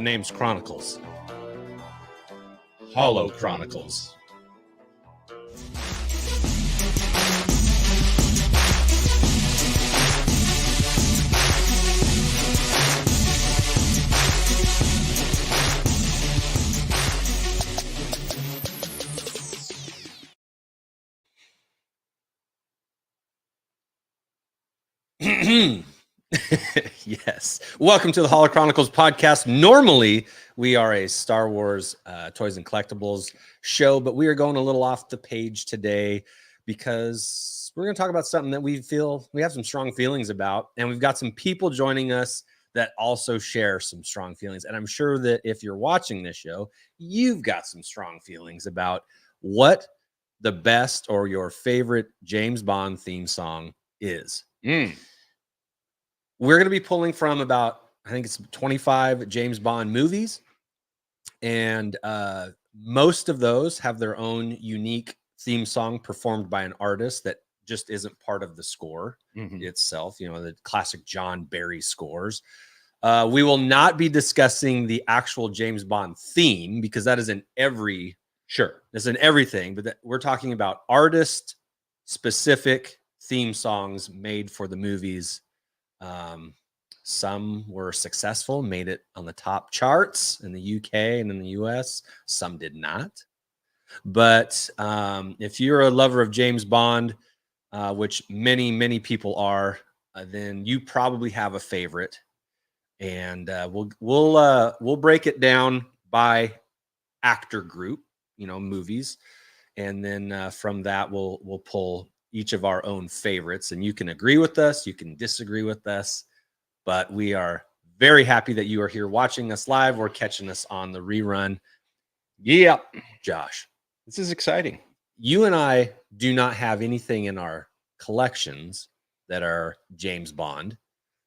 name's Chronicles. Hollow Chronicles. Yes. Welcome to the Hollow Chronicles podcast. Normally, we are a Star Wars toys and collectibles show, but we are going a little off the page today because we're going to talk about something that we feel we have some strong feelings about, and we've got some people joining us that also share some strong feelings. And I'm sure that if you're watching this show, you've got some strong feelings about what the best or your favorite James Bond theme song is. We're going to be pulling from about, I think it's 25 James Bond movies. And most of those have their own unique theme song performed by an artist that just isn't part of the score itself. You know, the classic John Barry scores. We will not be discussing the actual James Bond theme because that is in every, that's in everything. But we're talking about artist specific theme songs made for the movies. Some were successful, made it on the top charts in the UK and in the US. Some did not. But if you're a lover of James Bond, which many people are, then you probably have a favorite. And we'll break it down by actor group, you know, movies, and then from that we'll pull each of our own favorites, and you can agree with us, you can disagree with us, but we are very happy that you are here watching us live or catching us on the rerun. Yeah, Josh, this is exciting. You and I do not have anything in our collections that are James Bond.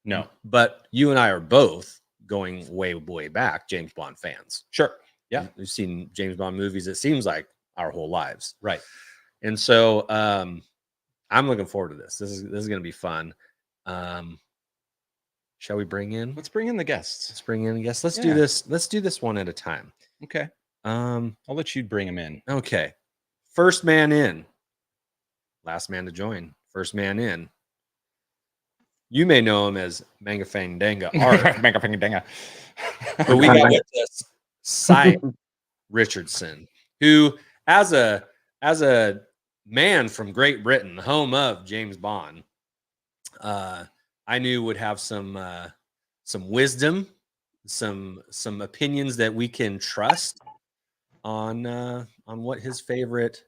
No, but you and I are both going way back James Bond fans. Sure. Yeah. We've seen James Bond movies, it seems like, our whole lives. Right. And so I'm looking forward to this. This is going to be fun. Shall we bring in? Let's bring in the guests. Let's bring in the guests. Let's do this. Let's do this one at a time. Okay. I'll let you bring them in. Okay. First man in. Last man to join. First man in. You may know him as Manga Fang Danga. Manga Fang Danga. But we got with us Cy Richardson, who as a man from Great Britain, home of James Bond, I knew would have some wisdom, some opinions that we can trust on what his favorite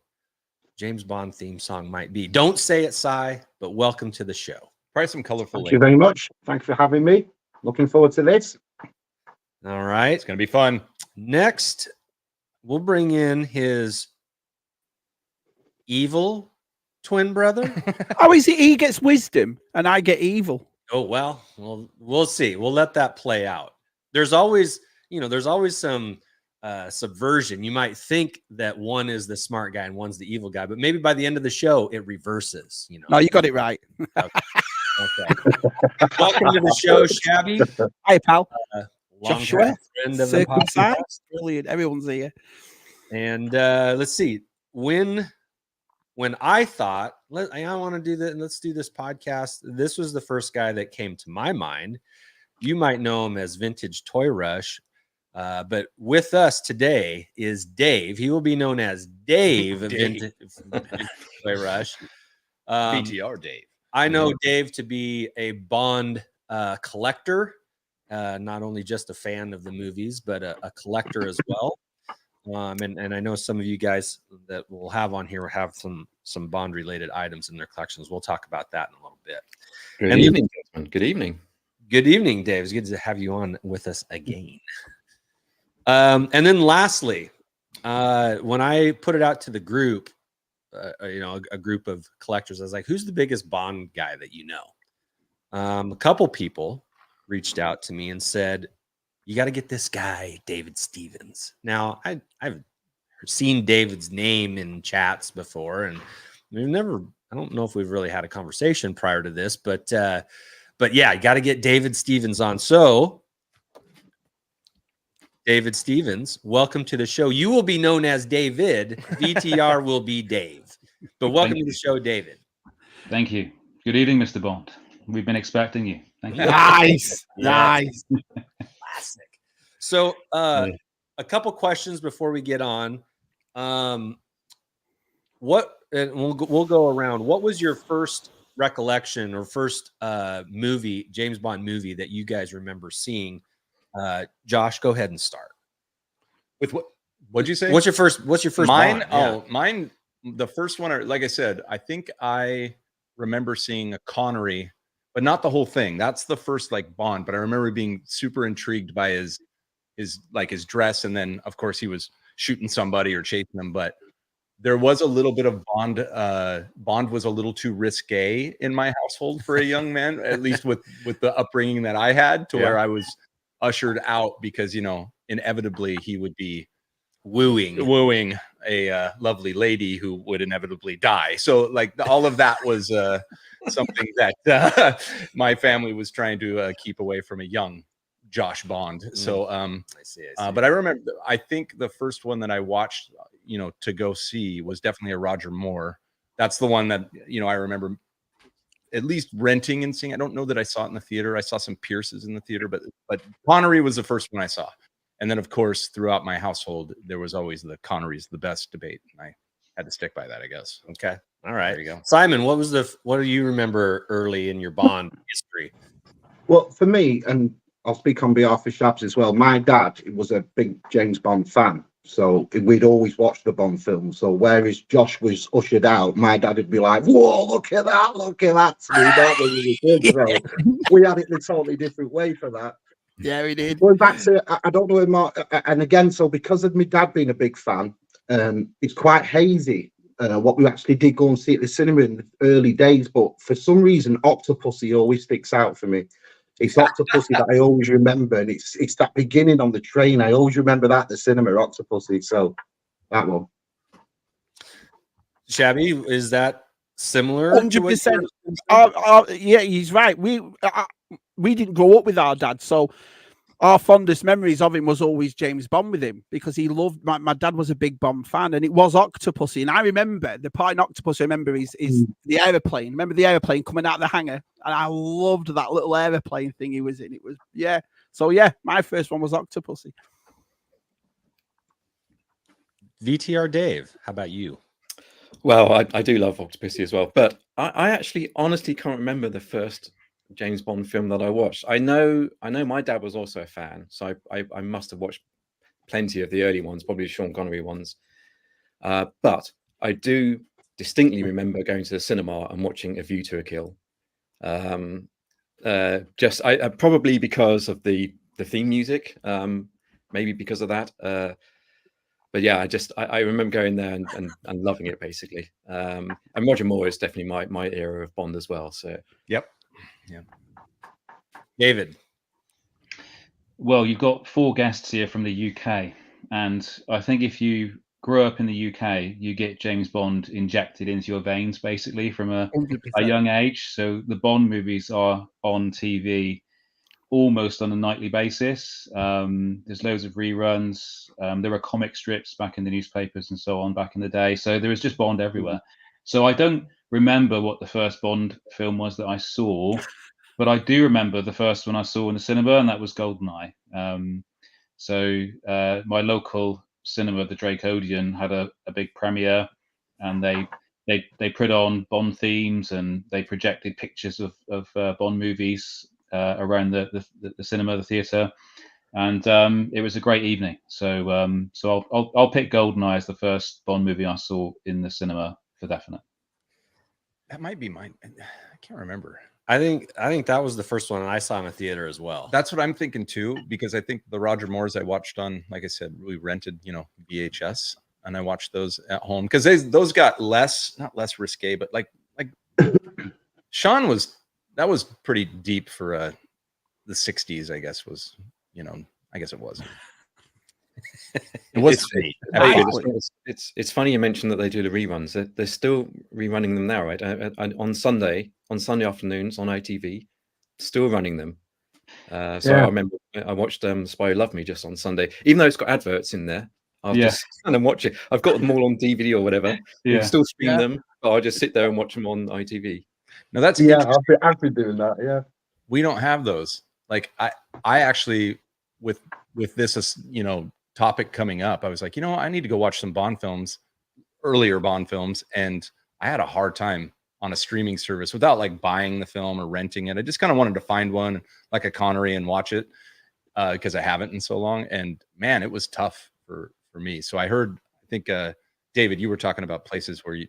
James Bond theme song might be. Don't say it, Cy, but welcome to the show. Probably some colorful. Thank you very much. Thanks for having me. Looking forward to this. All right, it's gonna be fun. Next, we'll bring in his evil twin brother. Oh, is it? He gets wisdom and I get evil. Oh, well, we'll see. We'll let that play out. There's always some subversion. You might think that one is the smart guy and one's the evil guy, but maybe by the end of the show, it reverses. You know. No, you got it right. Okay. Welcome to the show, Shabby. Hi, pal. Joshua, friend of the podcast. Brilliant. Everyone's here. And let's see. When I thought I want to do that, let's do this podcast. This was the first guy that came to my mind. You might know him as Vintage Toy Rush, but with us today is Dave. He will be known as Dave. Vintage Toy Rush. BTR Dave. I know Dave to be a Bond collector, not only just a fan of the movies, but a collector as well. And I know some of you guys that we'll have on here have some Bond related items in their collections. We'll talk about that in a little bit. Good evening, gentlemen. Good evening. Good evening, Dave. It's good to have you on with us again. And then lastly, when I put it out to the group, a group of collectors, I was like, who's the biggest Bond guy that you know? A couple people reached out to me and said, you got to get this guy, David Stevens. Now, I've seen David's name in chats before, and I don't know if we've really had a conversation prior to this, but yeah, you got to get David Stevens on. So David Stevens. Welcome to the show. You will be known as David. VTR will be Dave. But welcome to the show, David. Thank you. Good evening, Mr. Bond. We've been expecting you. Thank you. Nice, nice. Classic. So, a couple questions before we get on. What? And we'll go around. What was your first recollection or first movie, James Bond movie that you guys remember seeing? Josh, go ahead and start. With what? What'd you say? What's your first? Mine? Bond? Mine. The first one, like I said, I think I remember seeing a Connery, but not the whole thing. That's the first like Bond. But I remember being super intrigued by his dress, and then of course he was shooting somebody or chasing them. But there was a little bit of Bond. Bond was a little too risque in my household for a young man, at least with the upbringing that I had, to where I was ushered out because inevitably he would be wooing a lovely lady who would inevitably die. So like all of that was something that my family was trying to keep away from a young Josh Bond. So I see. But I remember, I think the first one that I watched, to go see was definitely a Roger Moore. That's the one that I remember at least renting and seeing. I don't know that I saw it in the theater. I saw some Pierces in the theater, but Connery was the first one I saw. And then, of course, throughout my household, there was always the Connery's the best debate. And I had to stick by that, I guess. Okay. All right. There you go. Simon, what do you remember early in your Bond history? Well, for me, and I'll speak on behalf of Shabs as well, my dad was a big James Bond fan. So we'd always watch the Bond films. So whereas Josh was ushered out, my dad would be like, whoa, look at that. We had it in a totally different way for that. Yeah, we did. Going back to, I don't know, Marc, and again, so because of my dad being a big fan, it's quite hazy what we actually did go and see at the cinema in the early days. But for some reason, Octopusy always sticks out for me. It's Octopusy that I always remember, and it's that beginning on the train. I always remember that, the cinema, Octopusy. So that one. Shabby, is that similar? 100%. Yeah, he's right. We didn't grow up with our dad, so our fondest memories of him was always James Bond with him, because he loved. My dad was a big Bond fan, and it was Octopusy. And I remember the part in Octopusy. I remember is the aeroplane. Remember the aeroplane coming out of the hangar, and I loved that little aeroplane thing he was in. It was So my first one was Octopusy. VTR Dave, how about you? Well, I do love Octopussy as well, but I actually honestly can't remember the first James Bond film that I watched. I know my dad was also a fan, so I must have watched plenty of the early ones, probably Sean Connery ones. But I do distinctly remember going to the cinema and watching A View to a Kill. Probably because of the theme music, maybe because of that. But yeah, I remember going there and loving it basically. And Roger Moore is definitely my era of Bond as well. So yep. Yeah. David. Well, you've got 4 guests here from the UK, and I think if you grew up in the UK, you get James Bond injected into your veins basically from a young age. So the Bond movies are on TV almost on a nightly basis. There's loads of reruns. There were comic strips back in the newspapers and so on back in the day. So there was just Bond everywhere. So I don't remember what the first Bond film was that I saw, but I do remember the first one I saw in the cinema, and that was GoldenEye. My local cinema, the Drake Odeon, had a big premiere, and they put on Bond themes, and they projected pictures of Bond movies around the cinema, the theatre, and it was a great evening. So I'll pick GoldenEye as the first Bond movie I saw in the cinema for definite. That might be mine. I can't remember. I think that was the first one I saw in a theater as well. That's what I'm thinking too, because I think the Roger Moores I watched on, like I said, we rented, VHS, and I watched those at home because those got not less risque, but like Sean that was pretty deep for the 60s, I guess was, I guess it was. It was. It's funny you mentioned that they do the reruns. They're still rerunning them now, right? On Sunday afternoons on ITV, still running them. I remember I watched Spy Who Loved Me just on Sunday, even though it's got adverts in there. I'll just kind of watch it. I've got them all on DVD or whatever. You can still stream them, but I'll just sit there and watch them on ITV. Now that's I've been doing that. Yeah, we don't have those. Like I actually with this topic coming up, I was like, I need to go watch some Bond films, earlier Bond films, and I had a hard time on a streaming service without like buying the film or renting it. I just kind of wanted to find one like a Connery and watch it because I haven't in so long. And man, it was tough for me. So I think David, you were talking about places where you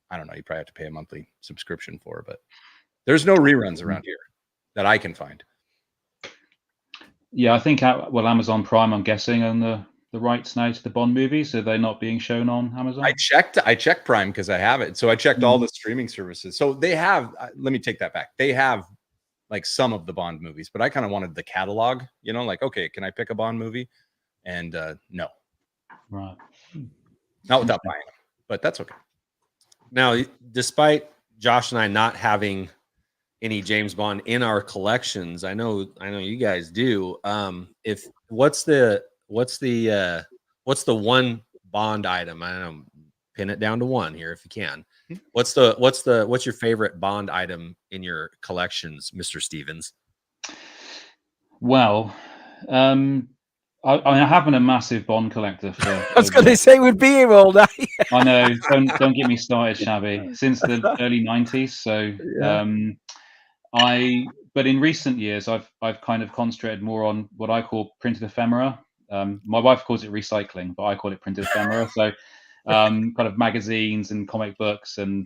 probably have to pay a monthly subscription for, but there's no reruns around here that I can find. Yeah, I think Amazon Prime, I'm guessing, own the rights now to the Bond movies, so they're not being shown on Amazon. I checked Prime because I have it. So I checked all the streaming services. So they have, let me take that back. They have like some of the Bond movies, but I kind of wanted the catalog, like, okay, can I pick a Bond movie? And no. Right. Not without buying them, but that's okay. Now, despite Josh and I not having any James Bond in our collections, I know you guys do. What's the one Bond item? I don't know, pin it down to one here if you can. What's your favorite Bond item in your collections, Mr. Stevens? Well, I have been a massive Bond collector for. I was going to say we'd be here all day. I know. Don't get me started, Shabby. Since the early 90s. So, but in recent years, I've kind of concentrated more on what I call printed ephemera. My wife calls it recycling, but I call it printed ephemera. So, kind of magazines and comic books and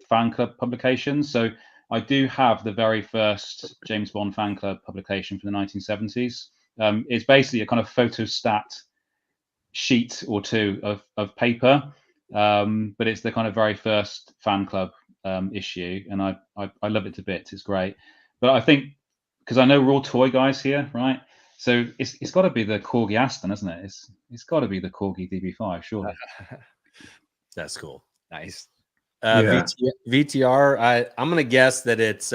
fan club publications. So, I do have the very first James Bond fan club publication from the 1970s. It's basically a kind of photostat sheet or two of paper, but it's the kind of very first fan club issue, and I love it to bits. It's great, but I think because I know we're all toy guys here, right? So it's got to be the Corgi Aston, isn't it? It's got to be the Corgi DB5, surely. That's cool. Nice. VTR. I'm gonna guess that it's.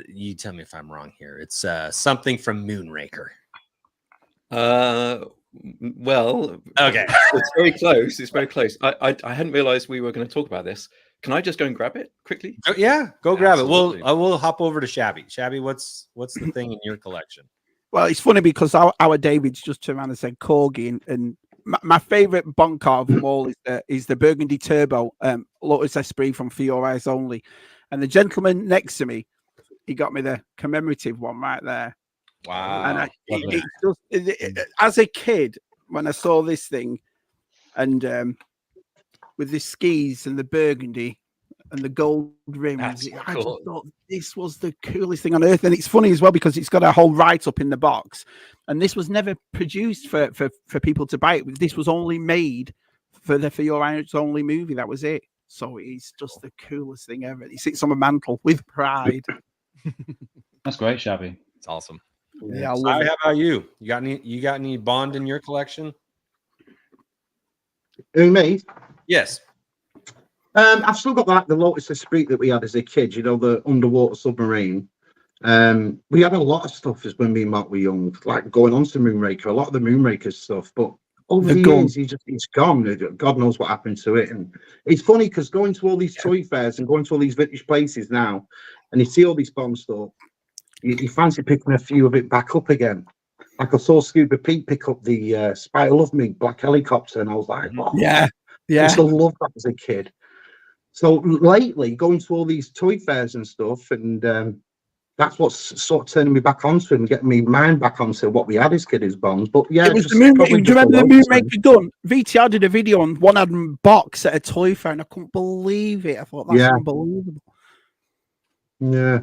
You tell me if I'm wrong here. It's something from Moonraker. Well, okay. It's very close. It's very close. I hadn't realized we were going to talk about this. Can I just go and grab it quickly? Oh, yeah, go grab it. We'll hop over to Shabby. Shabby, what's the thing in your collection? Well, it's funny because our David's just turned around and said Corgi, and my favorite Bond car of them all is the Burgundy Turbo Lotus Esprit from For Your Eyes Only. And the gentleman next to me, he got me the commemorative one right there. Wow. And as a kid, when I saw this thing, and with the skis and the burgundy and the gold rims, I just thought this was the coolest thing on earth. And it's funny as well because it's got a whole write-up in the box. And this was never produced for people to buy it. This was only made for the For Your Eyes Only movie. That was it. So it's just the coolest thing ever. It sits on my mantle with pride. That's great, Shabby. It's awesome. Yeah, How about you? You got any Bond in your collection? Who, me? Yes. I've still got the Lotus Esprit that we had as a kid. The underwater submarine. We had a lot of stuff as when me and Marc were young, like going on to Moonraker. A lot of the Moonraker stuff, but over the years, he's gone. God knows what happened to it. And it's funny because going to all these toy fairs and going to all these vintage places now, and you see all these Bond stuff, you fancy picking a few of it back up again. Like I saw Scuba Pete pick up the Spy Who Loved Me black helicopter, and I was like, oh, yeah. I used to love that as a kid. So lately, going to all these toy fairs and stuff, and that's what's sort of turning me back onto it and getting me mind back onto what we had as kids as Bonds. But yeah, it was the Moonraker. Do you remember the Moonraker gun? VTR did a video on one had a box at a toy fair, and I couldn't believe it. I thought that's unbelievable. Yeah.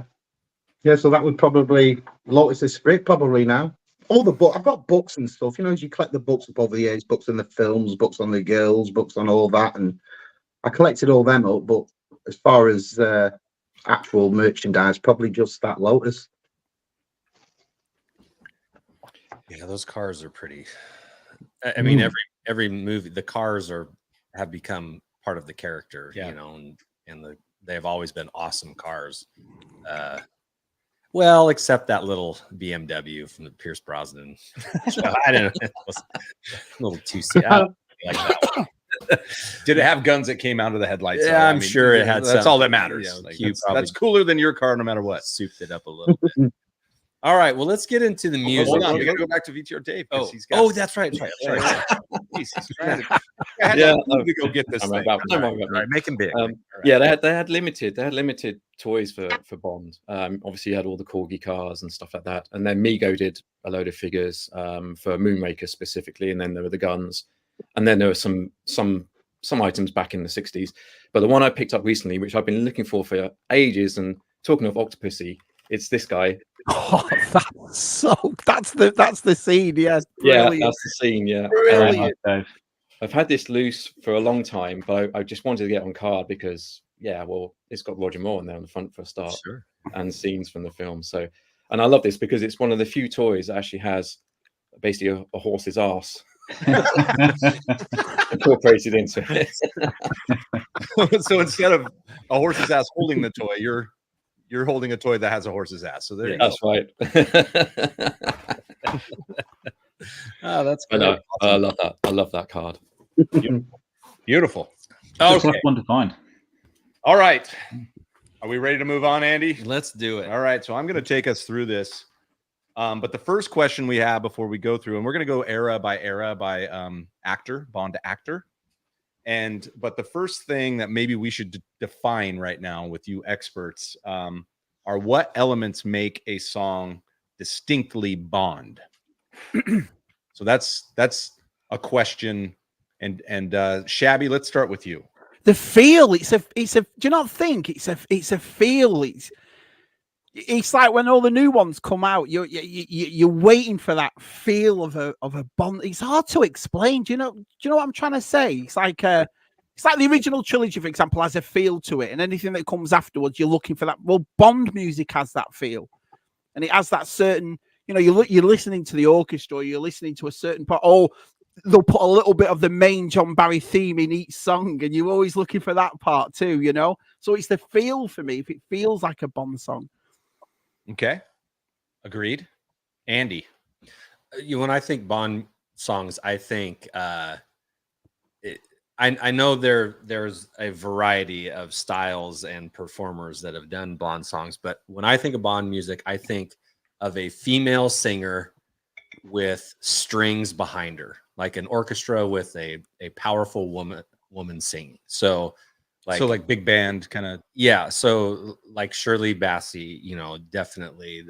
So that would probably Lotus Esprit probably now. All the book I've got books and stuff. As you collect the books up over the years, books on the films, books on the girls, books on all that, and I collected all them up. But as far as actual merchandise, probably just that Lotus. Yeah, those cars are pretty. I mean, every movie, the cars have become part of the character, and they have always been awesome cars. Well, except that little BMW from the Pierce Brosnan. I don't know. It was a little too like that. Did it have guns that came out of the headlights? Yeah, I'm sure it had. That's all that matters. That's cooler than your car, no matter what. Souped it up a little bit. All right, well, let's get into the music. Hold on, we got to go back to VTR Dave. That's right. Sorry. I had to go get this thing. Right, make him big. Yeah, they had limited toys for Bond. Obviously, you had all the corgi cars and stuff like that, and then Mego did a load of figures for Moonraker specifically, and then there were the guns, and then there were some items back in the 60s. But the one I picked up recently, which I've been looking for ages, and talking of Octopusy, it's this guy. Oh, that's the scene. Yeah, yeah, that's the scene. Yeah, brilliant. I've had this loose for a long time, but I just wanted to get on card because, it's got Roger Moore in there on the front for a start, sure, and scenes from the film. So, and I love this because it's one of the few toys that actually has basically a horse's ass incorporated into it. So instead of a horse's ass holding the toy, you're holding a toy that has a horse's ass. So there you go. That's right. Oh, that's good. I love that. I love that card. Beautiful. Okay. One to find. All right. Are we ready to move on, Andy? Let's do it. All right. So I'm going to take us through this. But the first question we have before we go through, and we're going to go era by actor, Bond actor. But the first thing that maybe we should define right now with you experts are what elements make a song distinctly Bond. So that's a question. And Shabby, let's start with you. The feel, it's a. Do you not think it's a feel? It's like when all the new ones come out, you're waiting for that feel of a Bond. It's hard to explain. Do you know what I'm trying to say? It's like the original trilogy, for example, has a feel to it, and anything that comes afterwards, you're looking for that. Well, Bond music has that feel, and it has that certain. You're listening to the orchestra, you're listening to a certain part. Oh, they'll put a little bit of the main John Barry theme in each song, and you're always looking for that part too. So it's the feel for me. If it feels like a Bond song. Okay. Agreed. Andy. When I think Bond songs, I think I know there's a variety of styles and performers that have done Bond songs, but when I think of Bond music, I think of a female singer with strings behind her, like an orchestra with a powerful woman singing. So like big band kind of. Yeah. So like Shirley Bassey, definitely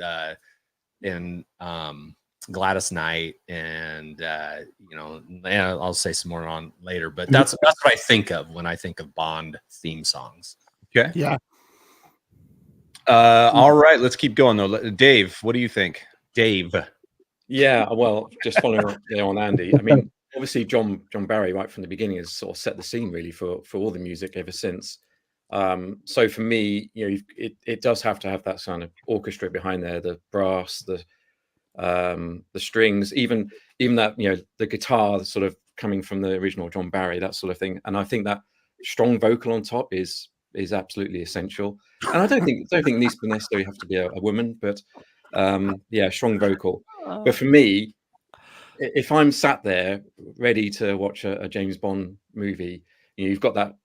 and Gladys Knight, and I'll say some more on later, but that's what I think of when I think of Bond theme songs. Okay. Yeah. All right, let's keep going though. Dave, what do you think? Dave. Yeah, well, just following up on Andy. I mean, obviously John Barry right from the beginning has sort of set the scene really for all the music ever since. So for me, it does have to have that kind of orchestra behind there, the brass, the strings, even that the guitar sort of coming from the original John Barry, that sort of thing. And I think that strong vocal on top is absolutely essential. And I don't think it needs to necessarily have to be a woman, but strong vocal. But for me, if I'm sat there ready to watch a James Bond movie, you've got that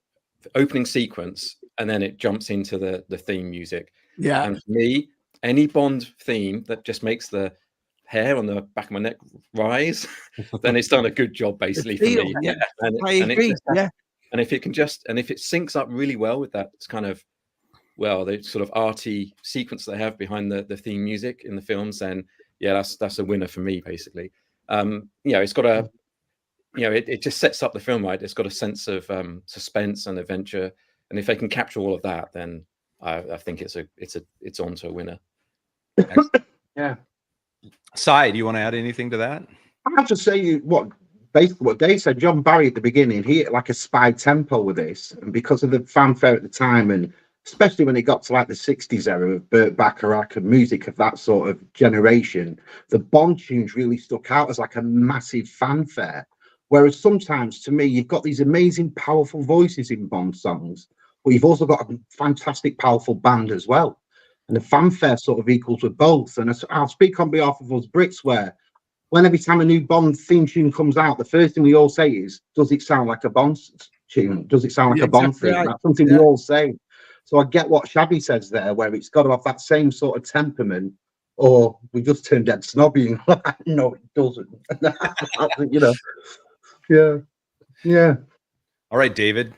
opening sequence, and then it jumps into the theme music. Yeah. And for me, any Bond theme that just makes the hair on the back of my neck rise, then it's done a good job, basically, for me. Yeah. I agree. And if it syncs up really well with that kind of, the sort of arty sequence they have behind the theme music in the films, then that's a winner for me, basically. It's got it just sets up the film right. It's got a sense of suspense and adventure, and if they can capture all of that, then I think it's on to a winner. Yeah. Sai, do you want to add anything to that? I have to say basically what Dave said. John Barry at the beginning, he hit like a spy tempo with this, and because of the fanfare at the time, and especially when it got to like the 60s era of Burt Bacharach and music of that sort of generation, the Bond tunes really stuck out as like a massive fanfare. Whereas sometimes, to me, you've got these amazing, powerful voices in Bond songs, but you've also got a fantastic, powerful band as well. And the fanfare sort of equals with both. And I'll speak on behalf of us Brits, where when every time a new Bond theme tune comes out, the first thing we all say is, does it sound like a Bond tune? Does it sound like a Bond theme? Right. That's something we all say. So I get what Shabby says there, where it's got to have that same sort of temperament, or we just turn dead snobby and no, it doesn't. You know. Yeah. Yeah. All right, David,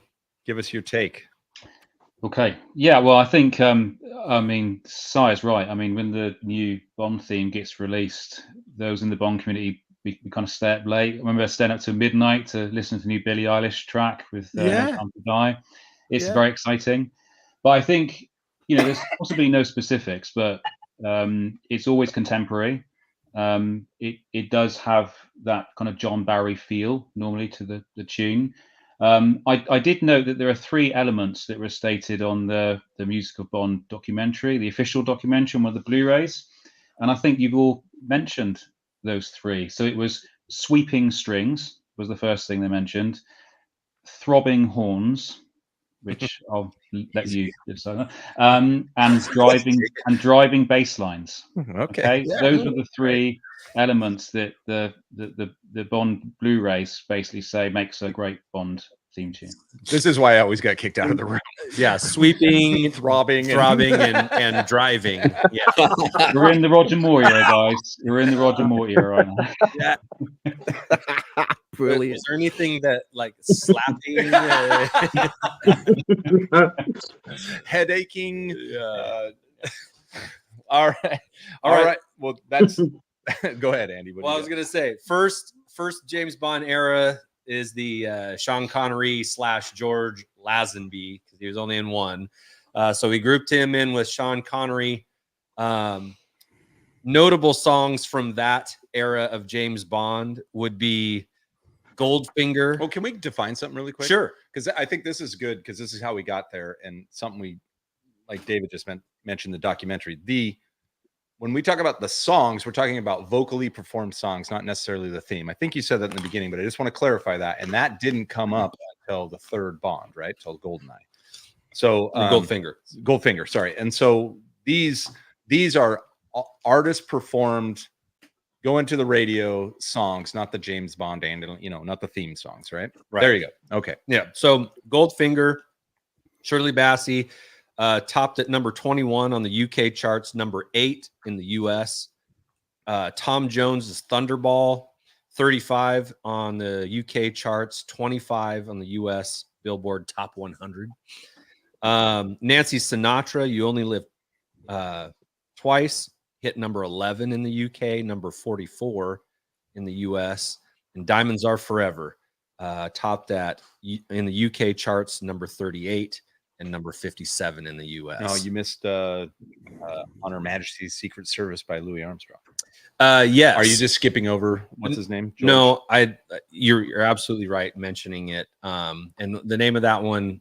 give us your take. Okay. Yeah. Well, I think Sai is right. I mean, when the new Bond theme gets released, those in the Bond community, we kind of stay up late. I remember staying up to midnight to listen to the new Billie Eilish track with No Time to Die. It's very exciting. But I think, there's possibly no specifics, but it's always contemporary. It does have that kind of John Barry feel normally to the tune. I did note that there are 3 elements that were stated on the Music of Bond documentary, the official documentary on one of the Blu-rays, and I think you've all mentioned those 3. So it was sweeping strings was the first thing they mentioned, throbbing horns, which I'll let you decide, and driving bass lines. Okay, those are the 3 elements that the Bond Blu-rays basically say makes a great Bond theme tune. This is why I always got kicked out of the room. Yeah, sweeping, throbbing, and driving. Yeah, we're in the Roger Moore era, guys. We're in the Roger Moore era right now. Yeah. Brilliant. Is there anything that like slapping, head aching? All right. Well, that's. Go ahead, Andy. Well, I was gonna say first James Bond era is the Sean Connery / George Lazenby, because he was only in one. So we grouped him in with Sean Connery. Notable songs from that era of James Bond would be Goldfinger. Oh, can we define something really quick? Sure. Because I think this is good, because this is how we got there, and something we, like David just mentioned the documentary. When we talk about the songs, we're talking about vocally performed songs, not necessarily the theme. I think you said that in the beginning, but I just want to clarify that. And that didn't come up until the 3rd Bond, right? Till Goldeneye. So Goldfinger, sorry. And so these are artist performed, go into the radio songs, not the James Bond and not the theme songs, right? There you go. Okay. Yeah. So Goldfinger, Shirley Bassey, topped at number 21 on the UK charts, number 8 in the US. Tom Jones's Thunderball, 35 on the UK charts, 25 on the US Billboard Top 100. Nancy Sinatra, You Only Live Twice, hit number 11 in the UK, number 44 in the US. And Diamonds Are Forever, topped at in the UK charts, number 38 and number 57 in the US. No, you missed On Her Majesty's Secret Service by Louis Armstrong. Yes. Are you just skipping over what's his name? George? No, you're absolutely right mentioning it. And the name of that one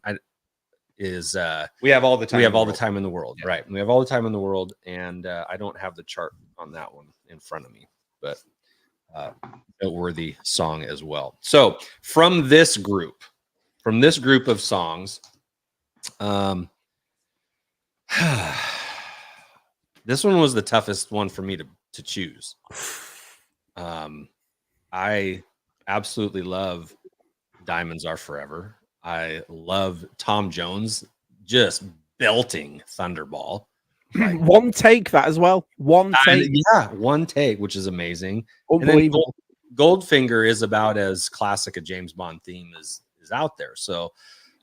is We Have All the Time. We Have All the Time in the World. Yeah. Right. We Have All the Time in the World, and I don't have the chart on that one in front of me, but noteworthy song as well. So from this group of songs, this one was the toughest one for me to choose. I absolutely love Diamonds Are Forever. I love Tom Jones just belting Thunderball. Like, one take that as well. One take. One take, which is amazing. Unbelievable. Goldfinger is about as classic a James Bond theme as is out there. So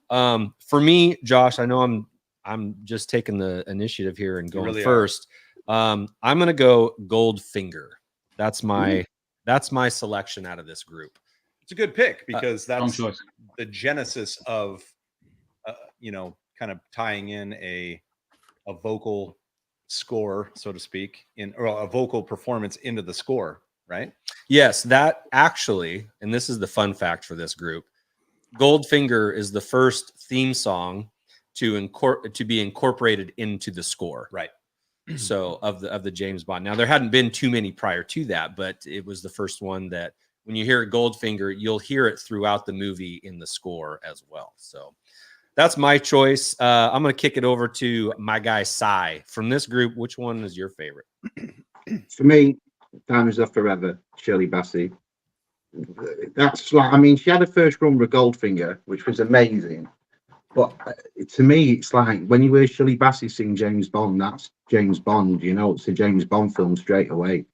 for me, Josh, I know I'm just taking the initiative here and going first. I'm gonna go Goldfinger. That's my selection out of this group. It's a good pick, because that's the genesis of kind of tying in a vocal score, so to speak, or a vocal performance into the score, right? Yes, that actually, and this is the fun fact for this group, Goldfinger is the first theme song to be incorporated into the score. Right. So of the James Bond. Now, there hadn't been too many prior to that, but it was the first one that when you hear Goldfinger, you'll hear it throughout the movie in the score as well. So that's my choice. I'm going to kick it over to my guy, Cy. From this group, which one is your favorite? For me, Diamonds Are Forever, Shirley Bassey. That's like, I mean, she had a first run with Goldfinger, which was amazing. But to me, it's like when you hear Shirley Bassey sing James Bond, that's James Bond. You know, it's a James Bond film straight away.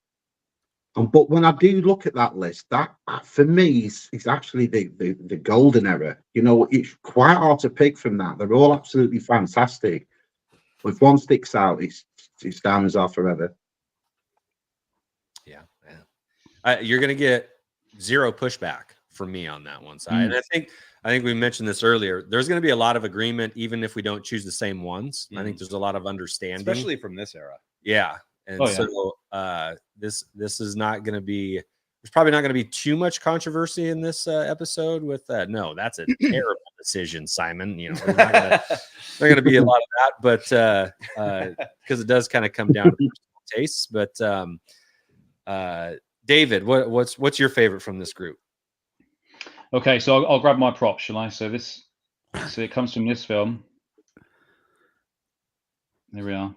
But when I do look at that list, that for me is actually the golden era. You know, it's quite hard to pick from that. They're all absolutely fantastic. If one sticks out, it's Diamonds Are Forever. Yeah. You're going to get zero pushback from me on that one side. And I think we mentioned this earlier. There's going to be a lot of agreement, even if we don't choose the same ones. I think there's a lot of understanding, especially from this era. Yeah. And this is not going to be, there's probably not going to be too much controversy in this episode with that. No, that's a terrible decision, Simon. You know, there's not going to be a lot of that, but because it does kind of come down to personal tastes. But David, what's your favorite from this group? Okay, so I'll grab my prop, shall I? So it comes from this film. There we are.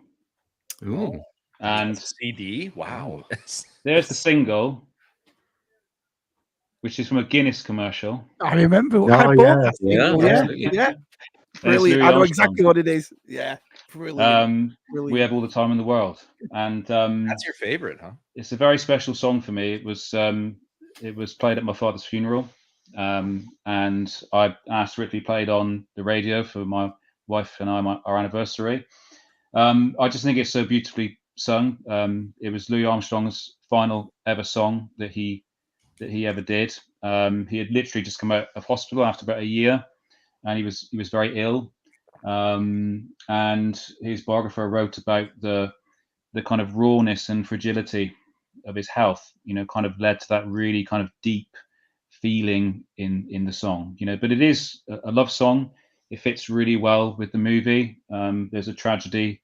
Ooh. And CD. Wow. There's the single, which is from a Guinness commercial. I remember. I bought that single. Yeah. Brilliant. I know exactly what it is. Yeah. Brilliant. We Have All the Time in the World. And that's your favorite, huh? It's a very special song for me. It was played at my father's funeral. And I asked Rick to be played on the radio for my wife and I, our anniversary. I just think it's so beautifully sung. It was Louis Armstrong's final ever song that he ever did. He had literally just come out of hospital after about a year, and he was very ill. And his biographer wrote about the kind of rawness and fragility of his health. You know, kind of led to that really kind of deep feeling in the song. You know, but it is a love song. It fits really well with the movie. There's a tragedy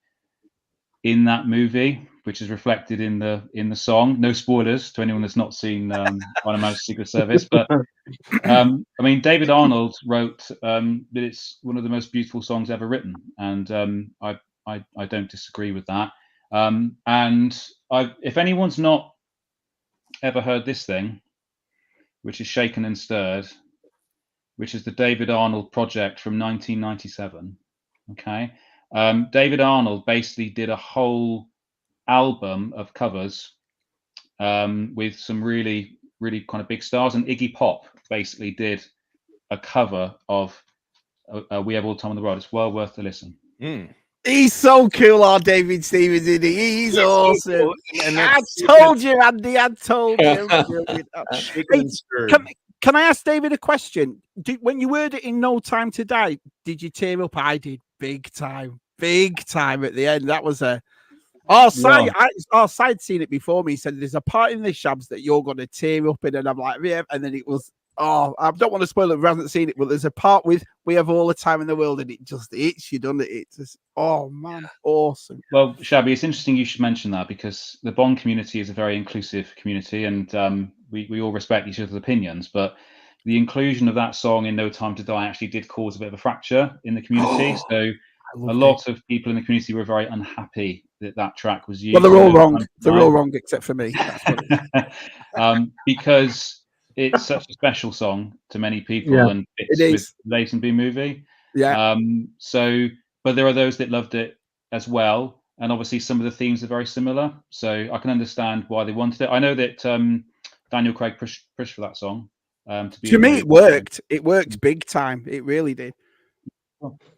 in that movie, which is reflected in the song. No spoilers to anyone that's not seen On a Mouse Secret Service, but I mean, David Arnold wrote that it's one of the most beautiful songs ever written, and I don't disagree with that. And if anyone's not ever heard this thing, which is Shaken and Stirred, which is the David Arnold project from 1997, okay. David Arnold basically did a whole album of covers with some really, really kind of big stars, and Iggy Pop basically did a cover of We Have All the Time in the World. It's well worth a listen. He's so cool, our David Stevens, isn't he? He's awesome. I told you, Andy. I told you. Can I ask David a question? When you heard it in No Time to Die, did you tear up? I did, big time at the end. That was our side seen it before me. He said there's a part in the Shabs that you're going to tear up in, and I'm like, yeah. And then it was, I don't want to spoil it if you haven't seen it, but there's a part with We Have All the Time in the World, and it just hits you, doesn't it? It's just, oh man, awesome. Well, Shabby, it's interesting you should mention that, because the Bond community is a very inclusive community, and we all respect each other's opinions, but the inclusion of that song in No Time to Die actually did cause a bit of a fracture in the community. So a lot of people in the community were very unhappy that track was used. Well, they're all wrong. They're all wrong except for me. That's what because it's such a special song to many people, and it's with Leighton B movie. Yeah. But there are those that loved it as well, and obviously some of the themes are very similar. So I can understand why they wanted it. I know that Daniel Craig pushed for that song. To me, it worked. It worked big time. It really did.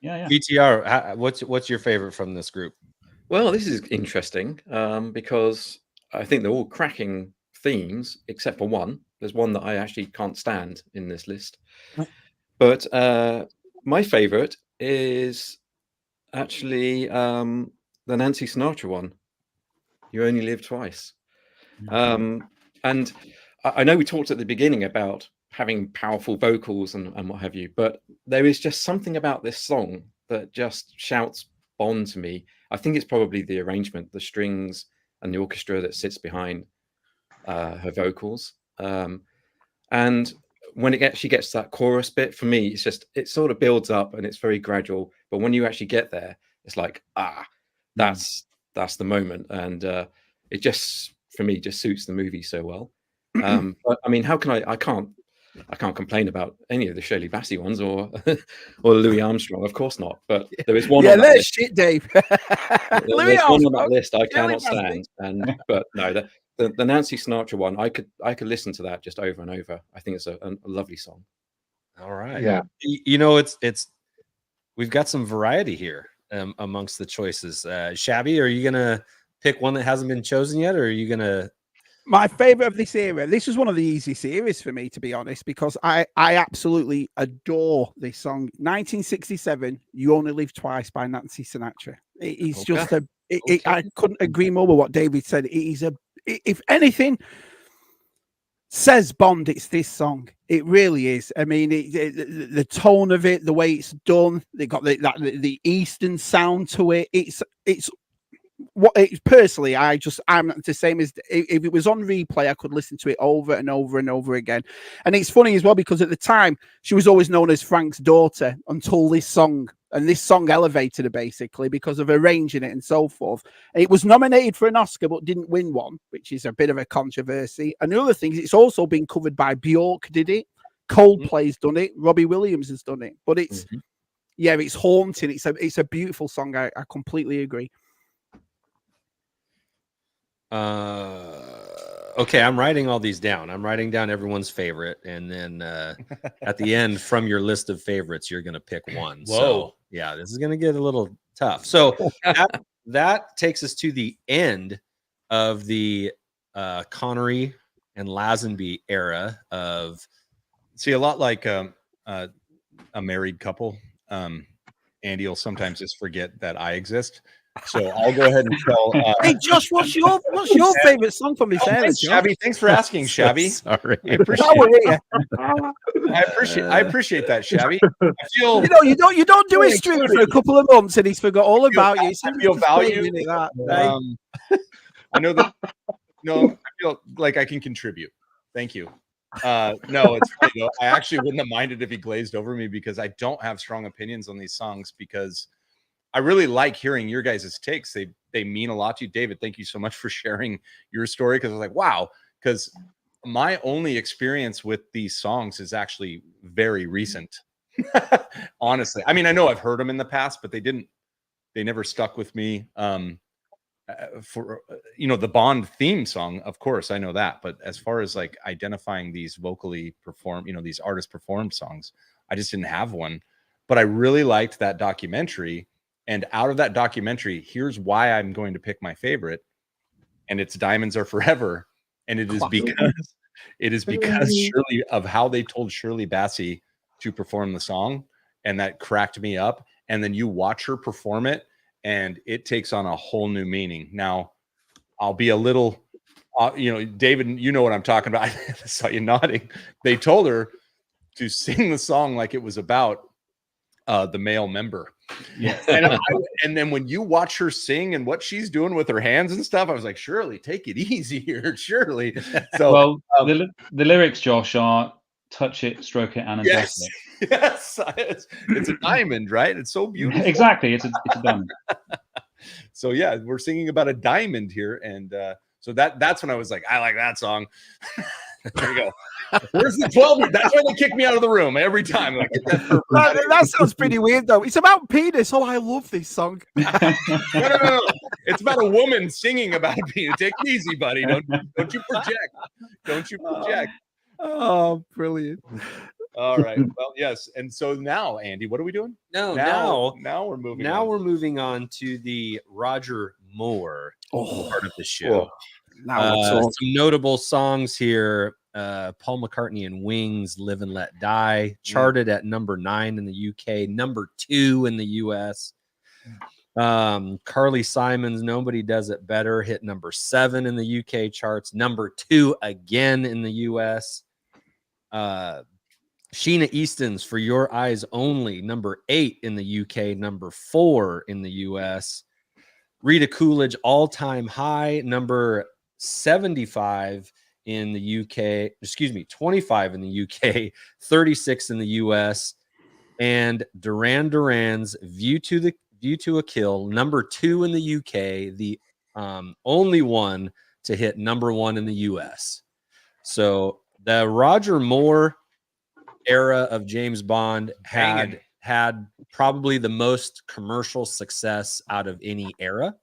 Yeah. VTR, what's your favorite from this group? Well, this is interesting because I think they're all cracking themes except for one. There's one that I actually can't stand in this list. But my favorite is actually the Nancy Sinatra one. You Only Live Twice. And I know we talked at the beginning about having powerful vocals and what have you, but there is just something about this song that just shouts Bond to me. I think it's probably the arrangement, the strings and the orchestra that sits behind her vocals. And when it actually gets to that chorus bit, for me, it sort of builds up and it's very gradual. But when you actually get there, it's like, that's the moment. And it just, for me, just suits the movie so well. But I mean, how can I can't complain about any of the Shirley Bassey ones or Louis Armstrong, of course not. But there is one. Yeah, on that list. shit, Dave. There's one on that list I cannot stand. But no, the Nancy Sinatra one, I could listen to that just over and over. I think it's a lovely song. All right. Yeah. You know, it's we've got some variety here amongst the choices. Shabby, are you gonna pick one that hasn't been chosen yet, or are you gonna? My favorite of this era. This was one of the easiest eras for me, to be honest, because I absolutely adore this song. 1967, "You Only Live Twice" by Nancy Sinatra. It's just I couldn't agree more with what David said. It is if anything says Bond, it's this song. It really is. I mean, the tone of it, the way it's done, they got the Eastern sound to it. It's personally, I'm the same as if it was on replay, I could listen to it over and over and over again. And it's funny as well, because at the time she was always known as Frank's daughter until this song elevated her basically because of arranging it and so forth. And it was nominated for an Oscar but didn't win one, which is a bit of a controversy. And the other thing is, it's also been covered by Bjork, did it? Coldplay's done it. Robbie Williams has done it. But it's it's haunting. It's a beautiful song. I completely agree. Okay, I'm writing all these down. I'm writing down everyone's favorite, and then at the end, from your list of favorites, you're going to pick one. Whoa. So, yeah, this is going to get a little tough. So that takes us to the end of the Connery and Lazenby era of. See, a lot like a married couple. Andy will sometimes just forget that I exist. So I'll go ahead and tell. Hey, Josh, what's your favorite song from this era? Shabby, thanks for asking, Shabby. Sorry, I appreciate that, Shabby. I feel you don't do his stream for a couple of months and he's forgot all about you. I feel valued. I know that. No, I feel like I can contribute. Thank you. No, it's funny though. I actually wouldn't have minded if he glazed over me, because I don't have strong opinions on these songs, because I really like hearing your guys' takes. They mean a lot to you. David, thank you so much for sharing your story, because I was like, wow, because my only experience with these songs is actually very recent. Honestly. I mean, I know I've heard them in the past, but they never stuck with me. For the Bond theme song, of course, I know that. But as far as like identifying these vocally performed, these artist performed songs, I just didn't have one. But I really liked that documentary. And out of that documentary, here's why I'm going to pick my favorite. And it's Diamonds Are Forever. And it is because Shirley, of how they told Shirley Bassey to perform the song. And that cracked me up. And then you watch her perform it, and it takes on a whole new meaning. Now, I'll be a little, David, you know what I'm talking about. I saw you nodding. They told her to sing the song like it was about the male member. Yeah. And then when you watch her sing and what she's doing with her hands and stuff, I was like, Shirley, take it easy here, Shirley. So, the lyrics, Josh, are touch it, stroke it, and undress it. Yes, it's a diamond, right? It's so beautiful. Exactly, it's a diamond. So yeah, we're singing about a diamond here, and so that's when I was like, I like that song. There you go. Where's the 12? That's why they kick me out of the room every time. Like, that sounds pretty weird, though. It's about penis. Oh, I love this song. No. It's about a woman singing about penis. Take it easy, buddy. Don't you project. Don't you project. Oh, brilliant. All right. Well, yes. And so now, Andy, what are we doing? Now we're moving. Now on. we're moving on to the Roger Moore part of the show. Some notable songs here. Paul McCartney and Wings, Live and Let Die, charted at number 9 in the UK, number 2 in the US. Carly Simon's Nobody Does It Better hit number 7 in the UK charts, number 2 again in the US. Sheena Easton's For Your Eyes Only, number 8 in the UK, number 4 in the US. Rita Coolidge, All Time High, number 75 in the UK, excuse me, 25 in the UK, 36 in the US, and Duran Duran's View to a Kill, number 2 in the UK, the only one to hit number 1 in the US. So the Roger Moore era of James Bond had probably the most commercial success out of any era,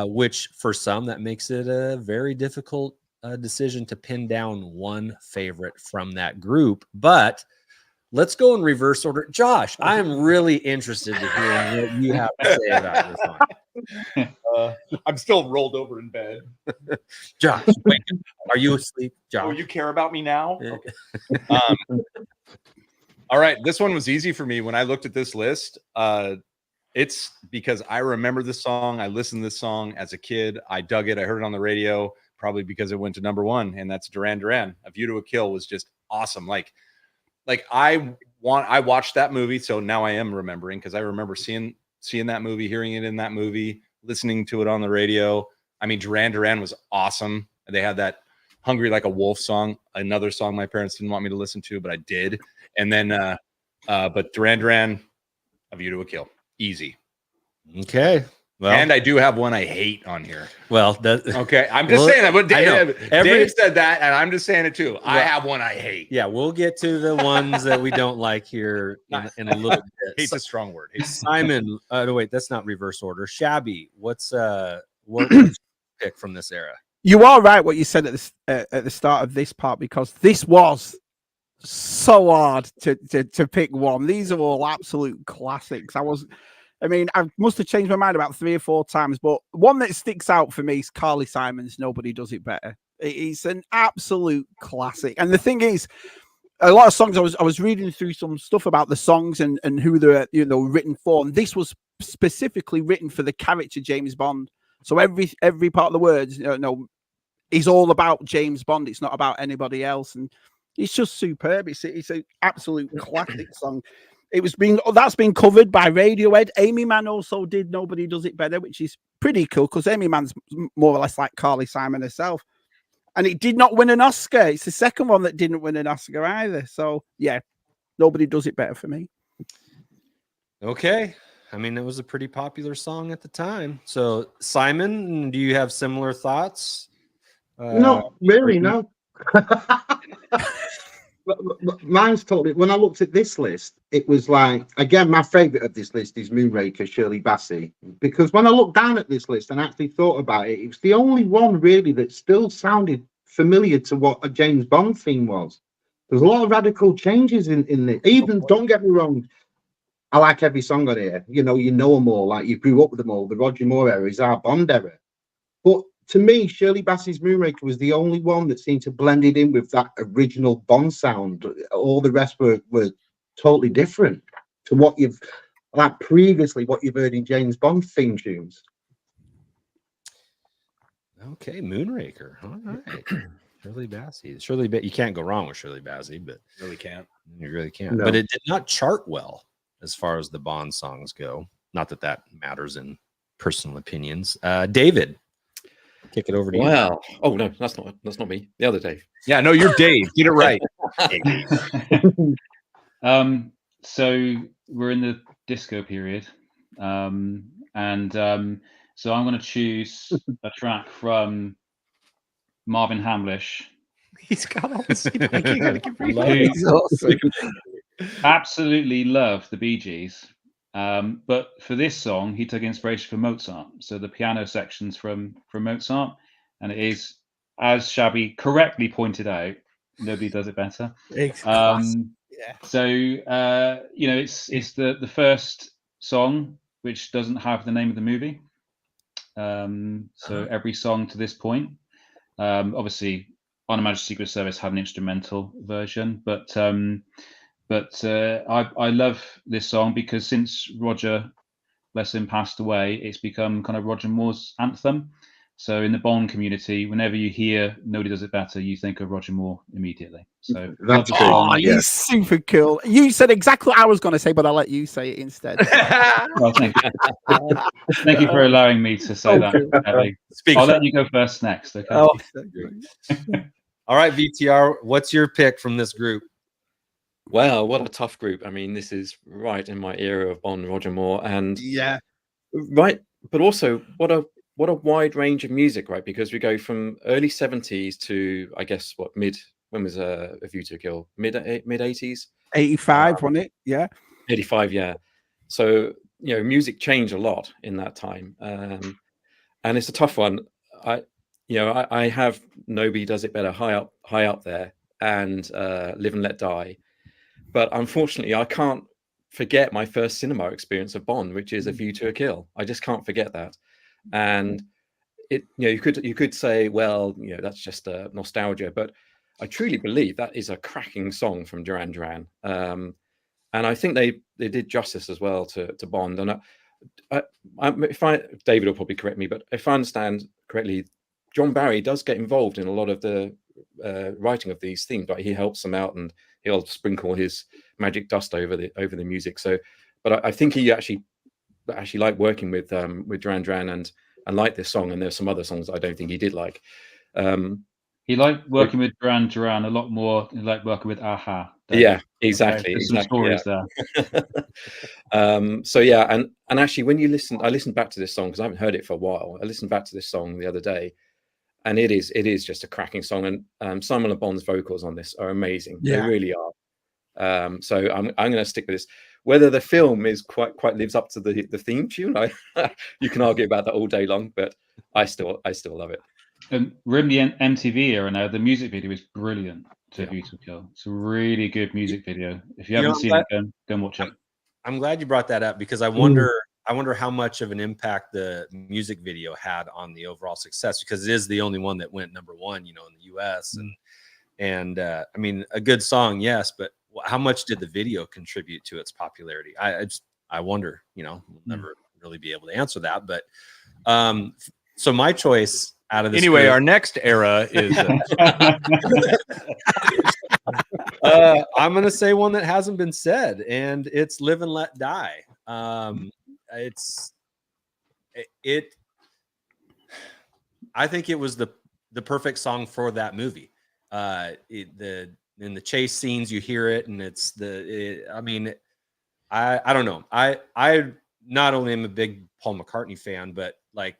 which for some that makes it a very difficult decision to pin down one favorite from that group. But let's go in reverse order. Josh, I am really interested to hear what you have to say about this one. I'm still rolled over in bed. Josh, wait, are you asleep, Josh? Oh, you care about me now? Okay. All right, this one was easy for me. When I looked at this list, it's because I remember this song. I listened to this song as a kid. I dug it. I heard it on the radio, probably because it went to number 1, and that's Duran Duran. A View to a Kill was just awesome. Like I watched that movie, so now I am remembering, because I remember seeing that movie, hearing it in that movie, listening to it on the radio. I mean, Duran Duran was awesome. They had that Hungry Like a Wolf song, another song my parents didn't want me to listen to, but I did. And then, but Duran Duran, A View to a Kill, easy. Okay. Well, and I do have one I hate on here. Well, okay. I'm just saying that. But Dave said that, and I'm just saying it too. I have one I hate. Yeah, we'll get to the ones that we don't like here in a little bit. Hate's a strong word. Simon, no, wait, that's not reverse order. Shabby, what's your pick from this era? You are right what you said at the start of this part, because this was so hard to pick one. These are all absolute classics. I must have changed my mind about 3 or 4 times, but one that sticks out for me is Carly Simon's Nobody Does It Better. It's an absolute classic. And the thing is, a lot of songs, I was reading through some stuff about the songs and who they're written for, and this was specifically written for the character James Bond. So every part of the words, is all about James Bond. It's not about anybody else, and it's just superb. It's an absolute classic song. That's been covered by Radiohead. Amy Mann also did Nobody Does It Better, which is pretty cool, because Amy Mann's more or less like Carly Simon herself. And it did not win an Oscar. It's the second one that didn't win an Oscar either. So yeah, Nobody Does It Better for me. Okay. I mean, it was a pretty popular song at the time. So Simon, do you have similar thoughts? Not really, no. Mine's totally. When I looked at this list, it was like, again, my favorite of this list is Moonraker, Shirley Bassey, because when I looked down at this list and actually thought about it, it was the only one really that still sounded familiar to what a James Bond theme was. There's a lot of radical changes in it. Even, don't get me wrong, I like every song on here. You know them all, like you grew up with them all. The Roger Moore era is our Bond era. But to me, Shirley Bassey's Moonraker was the only one that seemed to blend it in with that original Bond sound. All the rest were totally different to what you've heard in James Bond theme tunes. Okay, Moonraker. All right. Shirley Bassey. You can't go wrong with Shirley Bassey, but really can't. You really can't. No. But it did not chart well as far as the Bond songs go. Not that matters in personal opinions. David, kick it over to you. Wow. Oh no, that's not me. The other Dave. Yeah, no, you're Dave. Get it right. So we're in the disco period, so I'm going to choose a track from Marvin Hamlish. He's got all this. You gotta give Absolutely love the Bee Gees. But for this song, he took inspiration from Mozart. So the piano sections from Mozart, and it is, as Shabby correctly pointed out, Nobody Does It Better. So it's the first song which doesn't have the name of the movie. So every song to this point, obviously, On Her Majesty's Secret Service had an instrumental version, but I love this song because since Roger, bless him, passed away, it's become kind of Roger Moore's anthem. So in the Bond community, whenever you hear "Nobody Does It Better," you think of Roger Moore immediately. So That's true. Oh, you're super cool. You said exactly what I was going to say, but I'll let you say it instead. Well, thank you. Thank you for allowing me to say that. Abby. I'll let you go first next. Okay. Oh, All right, VTR. What's your pick from this group? Wow, what a tough group. I mean, this is right in my era of Bond, Roger Moore, and yeah, right, but also what a wide range of music, right? Because we go from early 70s to, I guess, when was A View to a Kill? Mid 80s? 85, wasn't it? Yeah. 85, yeah. So, music changed a lot in that time. And it's a tough one. I have Nobody Does It Better high up there, and Live and Let Die. But unfortunately, I can't forget my first cinema experience of Bond, which is A View to a Kill. I just can't forget that. And you could say, well, that's just a nostalgia, but I truly believe that is a cracking song from Duran Duran. And I think they did justice as well to Bond. And David will probably correct me, but if I understand correctly, John Barry does get involved in a lot of the writing of these themes. Like, he helps them out, and he'll sprinkle his magic dust over the music. So, but I think he actually liked working with Duran Duran and liked this song. And there's some other songs that I don't think he did like. He liked working with Duran Duran a lot more than he liked working with Aha. Yeah, exactly. There's some stories there. So yeah, and actually, when I listened back to this song because I haven't heard it for a while. I listened back to this song the other day, and it is just a cracking song. And Simon Le Bon's vocals on this are amazing. Yeah. They really are. So I'm going to stick with this. Whether the film is quite lives up to the theme tune, you can argue about that all day long, but I still love it. And we're in the MTV era now. The music video is brilliant to View to a Kill. It's a really good music video. If you haven't seen it, go and watch it. I'm glad you brought that up, because I wonder how much of an impact the music video had on the overall success, because it is the only one that went #1, in the US. And I mean, a good song, yes, but how much did the video contribute to its popularity? I wonder, we'll never really be able to answer that. But so my choice out of this anyway, group, our next era is I'm going to say one that hasn't been said, and it's Live and Let Die. I think it was the perfect song for that movie. In the chase scenes, you hear it, and I don't know. I not only am a big Paul McCartney fan, but like,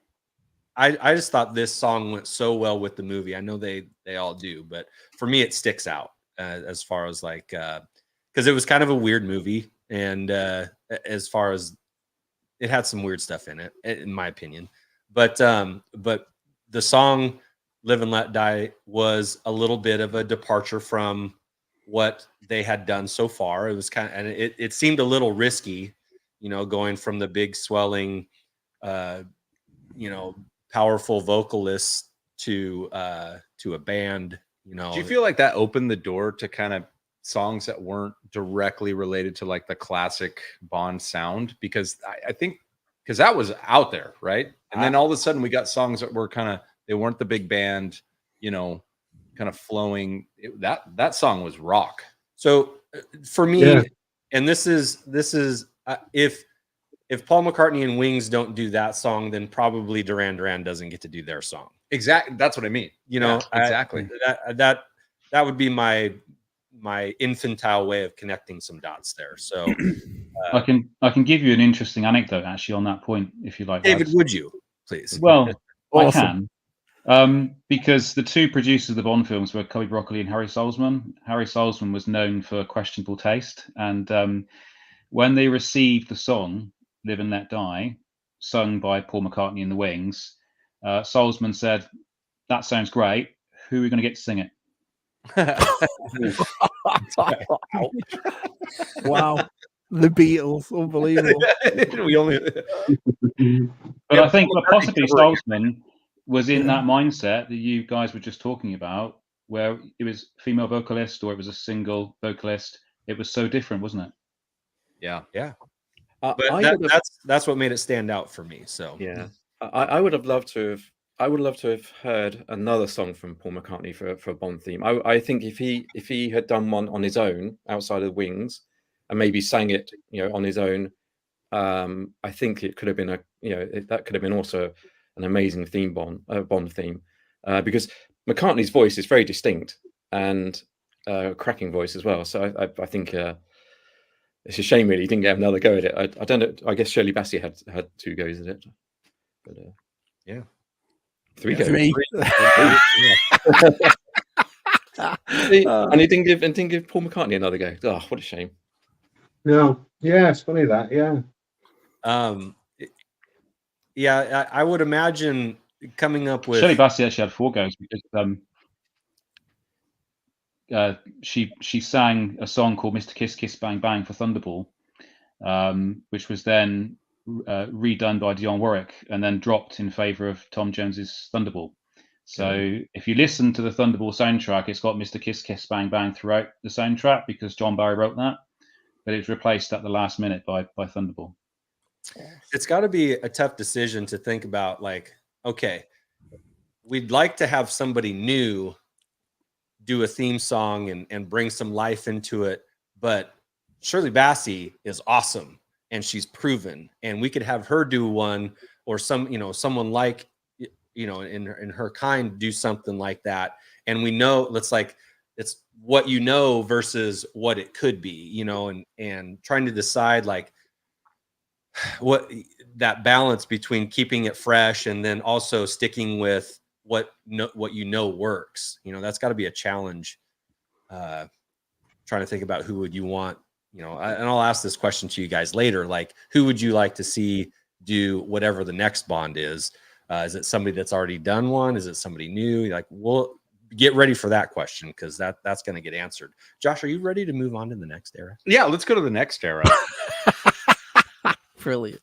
I just thought this song went so well with the movie. I know they all do, but for me, it sticks out as far as like, because it was kind of a weird movie, and as far as it had some weird stuff in it, in my opinion. But the song Live and Let Die was a little bit of a departure from what they had done so far. It was and it seemed a little risky, going from the big swelling, powerful vocalists to a band. Do you feel like that opened the door to kind of songs that weren't directly related to like the classic Bond sound? Because I think that was out there, right? And then all of a sudden we got songs that were they weren't the big band, kind of flowing. That song was rock. So for me, and this is if Paul McCartney and Wings don't do that song, then probably Duran Duran doesn't get to do their song. Exactly. That's what I mean. Exactly. That would be my infantile way of connecting some dots there. So I can give you an interesting anecdote actually on that point, if you like. David, would you please? Well, awesome. I can. Because the two producers of the Bond films were Cubby Broccoli and Harry Saltzman. Harry Saltzman was known for questionable taste, and when they received the song Live and Let Die, sung by Paul McCartney and the Wings, Saltzman said, "That sounds great. Who are we going to get to sing it?" Wow. The Beatles, unbelievable. But I think possibly Saltzman was in that mindset that you guys were just talking about, where it was female vocalist or it was a single vocalist. It was so different, wasn't it? Yeah. But that's what made it stand out for me. So yeah, I would have loved to have I would love to have heard another song from Paul McCartney for a Bond theme. I think if he had done one on his own outside of Wings, and maybe sang it, on his own, I think it could have been that could have been also an amazing theme Bond theme, because McCartney's voice is very distinct and cracking voice as well. So I think it's a shame really he didn't get another go at it. I don't know. I guess Shirley Bassey had 2 goes at it, but yeah. 3 goes. 3. And he didn't give Paul McCartney another go. Oh, what a shame. No, yeah, it's funny that, yeah. Yeah, I would imagine coming up with Shirley Bassey actually had 4 goes because she sang a song called Mr. Kiss Kiss Bang Bang for Thunderball, which was then redone by Dionne Warwick and then dropped in favor of Tom Jones's Thunderball. So if you listen to the Thunderball soundtrack, it's got Mr. Kiss Kiss Bang Bang throughout the soundtrack because John Barry wrote that, but it's replaced at the last minute by Thunderball. It's got to be a tough decision to think about, like, okay, we'd like to have somebody new do a theme song and bring some life into it, but Shirley Bassey is awesome and she's proven, and we could have her do one, or someone like, in her kind do something like that. And we know it's what versus what it could be, and trying to decide like what that balance between keeping it fresh and then also sticking with what works. That's got to be a challenge. Trying to think about who would you want, and I'll ask this question to you guys later. Like, who would you like to see do whatever the next Bond is? Is it somebody that's already done one? Is it somebody new? Like, we'll get ready for that question because that's going to get answered. Josh, are you ready to move on to the next era? Yeah, let's go to the next era. Brilliant.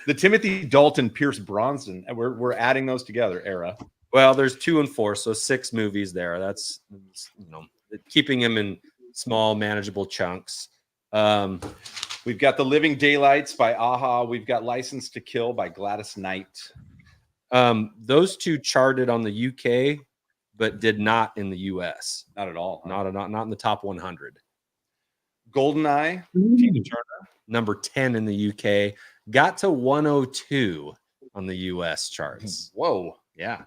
The Timothy Dalton, Pierce Brosnan. We're adding those together. Era. Well, there's 2 and 4, so 6 movies there. That's keeping them in small, manageable chunks. We've got The Living Daylights by Aha. We've got License to Kill by Gladys Knight. Those 2 charted on the UK, but did not in the US. Not at all. Not in the top 100. Goldeneye, Tina Turner, number 10 in the UK, got to 102 on the US charts. Whoa. Yeah.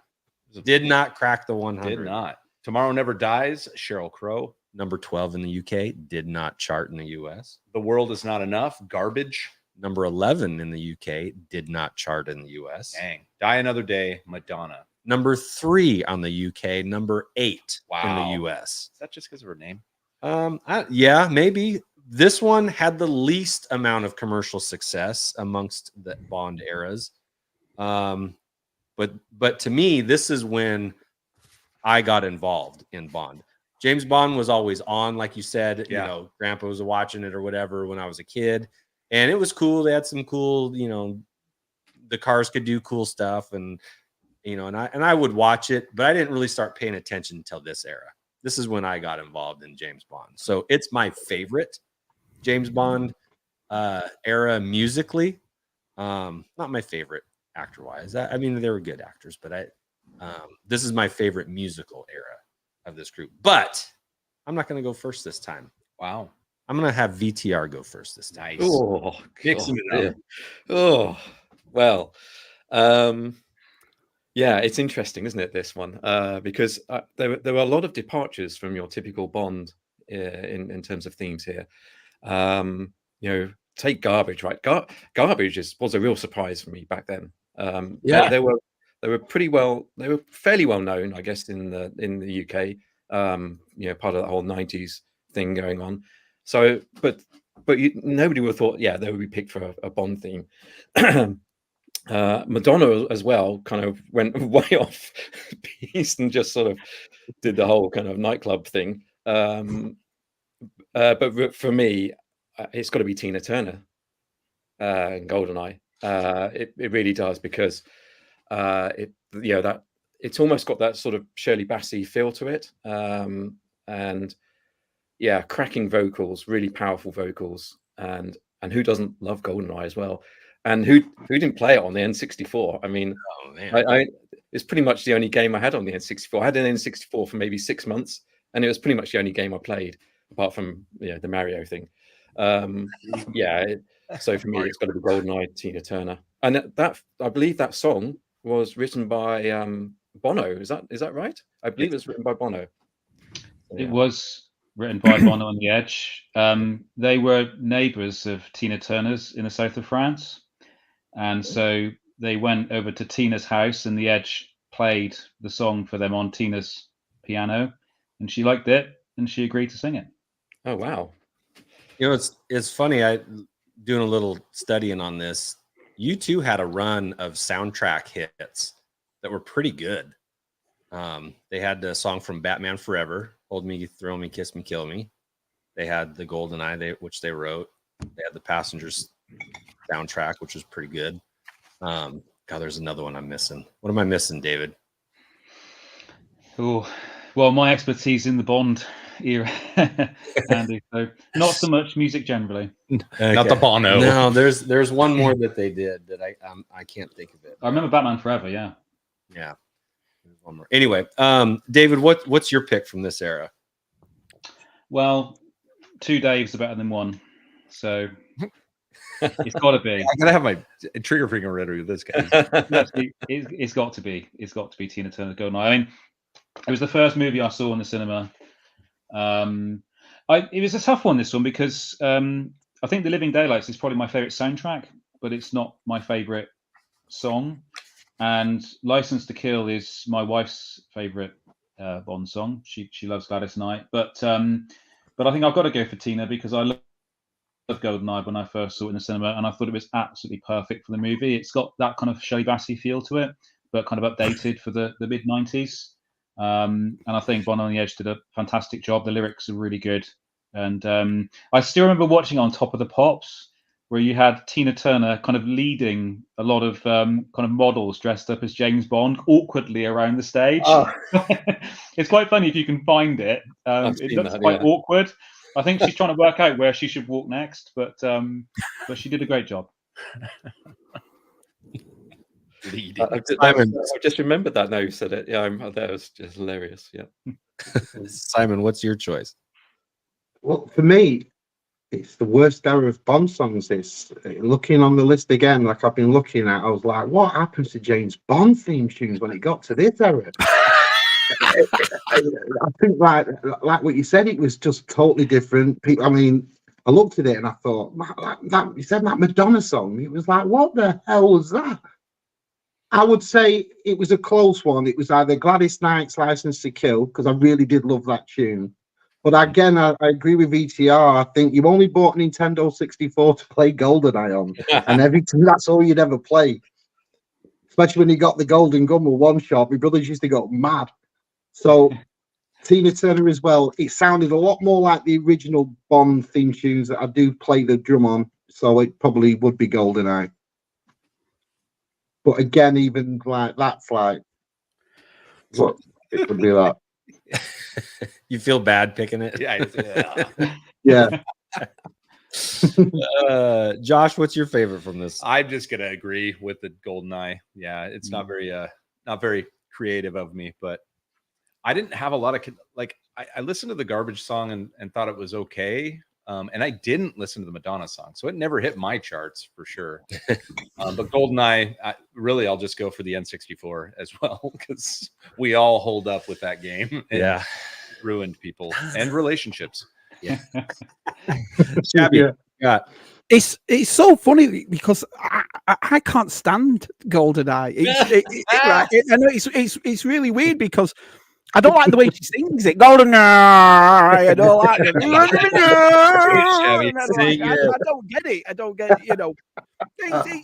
Did not crack the 100. Did not. Tomorrow Never Dies, Cheryl Crow. Number 12 in the UK, did not chart in the US. The World Is Not Enough, Garbage. Number 11 in the UK, did not chart in the US. Dang. Die Another Day, Madonna. Number 3 on the UK, number 8 in the US. Is that just because of her name? Yeah, maybe. This one had the least amount of commercial success amongst the Bond eras. But to me, this is when I got involved in Bond. James Bond was always on, like you said. Yeah. Grandpa was watching it or whatever when I was a kid, and it was cool. They had some cool, the cars could do cool stuff, and and I would watch it, but I didn't really start paying attention until this era. This is when I got involved in James Bond. So it's my favorite James Bond era musically. Not my favorite actor-wise. I mean, they were good actors, but this is my favorite musical era of this group. But I'm not going to go first this time. Wow. I'm going to have VTR go first this time. Nice. Oh, Mixing it up. Oh, well. Yeah, it's interesting, isn't it, this one? Because there were a lot of departures from your typical Bond in terms of themes here. Take Garbage, right? Garbage was a real surprise for me back then. They were fairly well known, I guess, in the UK. Part of that whole 90s thing going on. So, but nobody would have thought, they would be picked for a Bond theme. Madonna as well kind of went way off piece and just sort of did the whole kind of nightclub thing. But for me, it's got to be Tina Turner and Goldeneye. It really does, because it's almost got that sort of Shirley Bassey feel to it, and cracking vocals, really powerful vocals, and who doesn't love Goldeneye as well? And who didn't play it on the N64? I mean, Oh man. I it's pretty much the only game I had on the N64. I had an N64 for maybe 6 months, and it was pretty much the only game I played, apart from the Mario thing. So for me, it's got to be GoldenEye, Tina Turner, and that I believe that song was written by Bono. Is that right? I believe it's written by Bono. It was written by Bono on The Edge. They were neighbours of Tina Turner's in the south of France, and so they went over to Tina's house, and The Edge played the song for them on Tina's piano, and she liked it, and she agreed to sing it. Oh wow! It's funny. I doing a little studying on this. U2 had a run of soundtrack hits that were pretty good. They had the song from Batman Forever, "Hold Me, Throw Me, Kiss Me, Kill Me." They had the GoldenEye, which they wrote. They had the Passengers soundtrack, which was pretty good. God, there's another one I'm missing. What am I missing, David? Oh, well, my expertise in the Bond era, Andy. So not so much music generally. Okay. Not the Bono. No, there's one more that they did that I can't think of it. I remember Batman Forever. Yeah. Yeah. There's one more. Anyway, David, what's your pick from this era? Well, 2 Daves are better than one, so it's got to be. I gotta have my trigger finger ready with this guy. It's got to be. It's got to be Tina Turner's GoldenEye. I mean, it was the first movie I saw in the cinema. It was a tough one, this one, because I think The Living Daylights is probably my favorite soundtrack, but it's not my favorite song. And License to Kill is my wife's favorite Bond song. She loves Gladys Knight, but I think I've got to go for Tina because I love GoldenEye when I first saw it in the cinema, and I thought it was absolutely perfect for the movie. It's got that kind of Shelley Bassey feel to it, but kind of updated for the mid-90s. And I think Bono on the Edge did a fantastic job. The lyrics are really good. And I still remember watching On Top of the Pops, where you had Tina Turner kind of leading a lot of kind of models dressed up as James Bond awkwardly around the stage. Oh. It's quite funny if you can find it. It looks quite awkward. I think she's trying to work out where she should walk next, but she did a great job. I just remembered that now you said it. Yeah, that was just hilarious. Yeah. Simon, what's your choice? Well, for me, it's the worst era of Bond songs. It's looking on the list again, like I've been looking at. I was like, what happens to James Bond theme tunes when it got to this era? I think, like what you said, it was just totally different. I mean, I looked at it and I thought, that you said that Madonna song. It was like, what the hell was that? I would say it was a close one. It was either Gladys Knight's License to Kill, because I really did love that tune. But again, I agree with ETR. I think you only bought a Nintendo 64 to play GoldenEye on. And every time that's all you'd ever play. Especially when you got the Golden Gun with one shot. My brothers used to go mad. So Tina Turner as well. It sounded a lot more like the original Bond theme tunes that I do play the drum on. So it probably would be GoldenEye. But again, even like that flight, what it would be that. You feel bad picking it? Yeah. Josh, what's your favorite from this? I'm just gonna agree with the GoldenEye. Yeah, it's not very creative of me, but I didn't have a lot of I listened to the Garbage song and thought it was okay. And I didn't listen to the Madonna song, so it never hit my charts for sure. But GoldenEye, I'll just go for the N64 as well, because we all hold up with that game. Yeah, ruined people and relationships. Yeah, Shabby. Yeah. It's so funny because I can't stand GoldenEye. I know it's really weird because I don't like the way she sings it. GoldenEye. I don't like it. I don't get it. I don't get it. You know,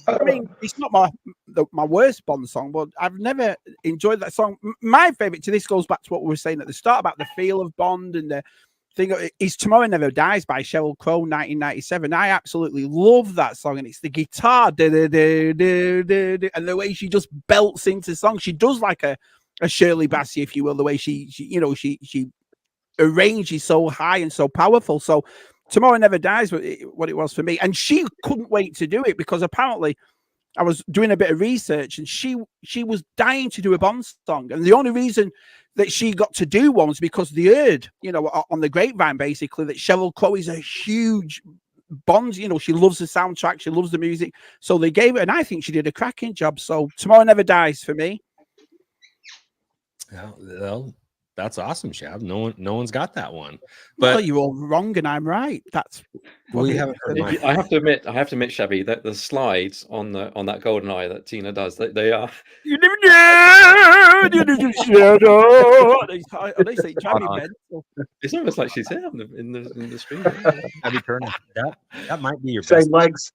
I mean, it's not my worst Bond song, but I've never enjoyed that song. My favorite to this goes back to what we were saying at the start about the feel of Bond and the thing. Is Tomorrow Never Dies by Cheryl Crow, 1997. I absolutely love that song, and it's the guitar and the way she just belts into songs. She does like a Shirley Bassey, if you will, the way she arranges so high and so powerful. So Tomorrow Never Dies, what it was for me. And she couldn't wait to do it because apparently I was doing a bit of research and she was dying to do a Bond song. And the only reason that she got to do one was because they heard, on the grapevine, basically, that Cheryl Crow is a huge Bond. She loves the soundtrack. She loves the music. So they gave it, and I think she did a cracking job. So Tomorrow Never Dies for me. Well, that's awesome, Shab. No one's got that one. But well, you're all wrong and I'm right. That's we haven't heard mine. I have to admit, Shabby, that the slides on that GoldenEye that Tina does, they are. You never know. It's almost like she's here in the stream. Abby Turner. That might be your Same best. legs.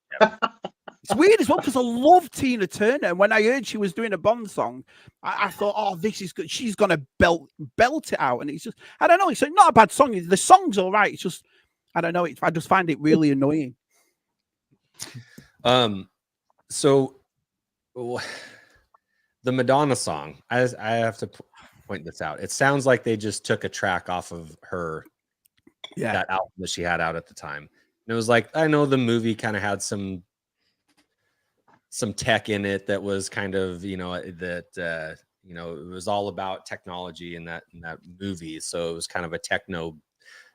It's weird as well because I love Tina Turner. And when I heard she was doing a Bond song, I thought, oh, this is good. She's gonna belt it out. And it's just, I don't know. It's not a bad song. The song's all right. It's just, I don't know. I just find it really annoying. So the Madonna song, I have to point this out. It sounds like they just took a track off of her, that album that she had out at the time. And it was like, I know the movie kind of had some tech in it that was kind of, it was all about technology in that movie. So it was kind of a techno,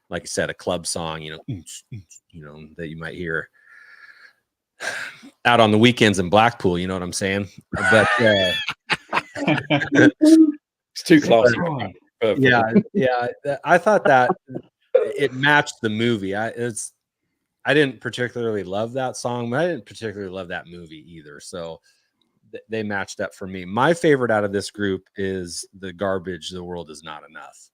like I said, a club song, that you might hear out on the weekends in Blackpool. You know what I'm saying? But it's too classy. Yeah. I thought that it matched the movie. I didn't particularly love that song, but I didn't particularly love that movie either. So they matched up for me. My favorite out of this group is the Garbage, The World Is Not Enough.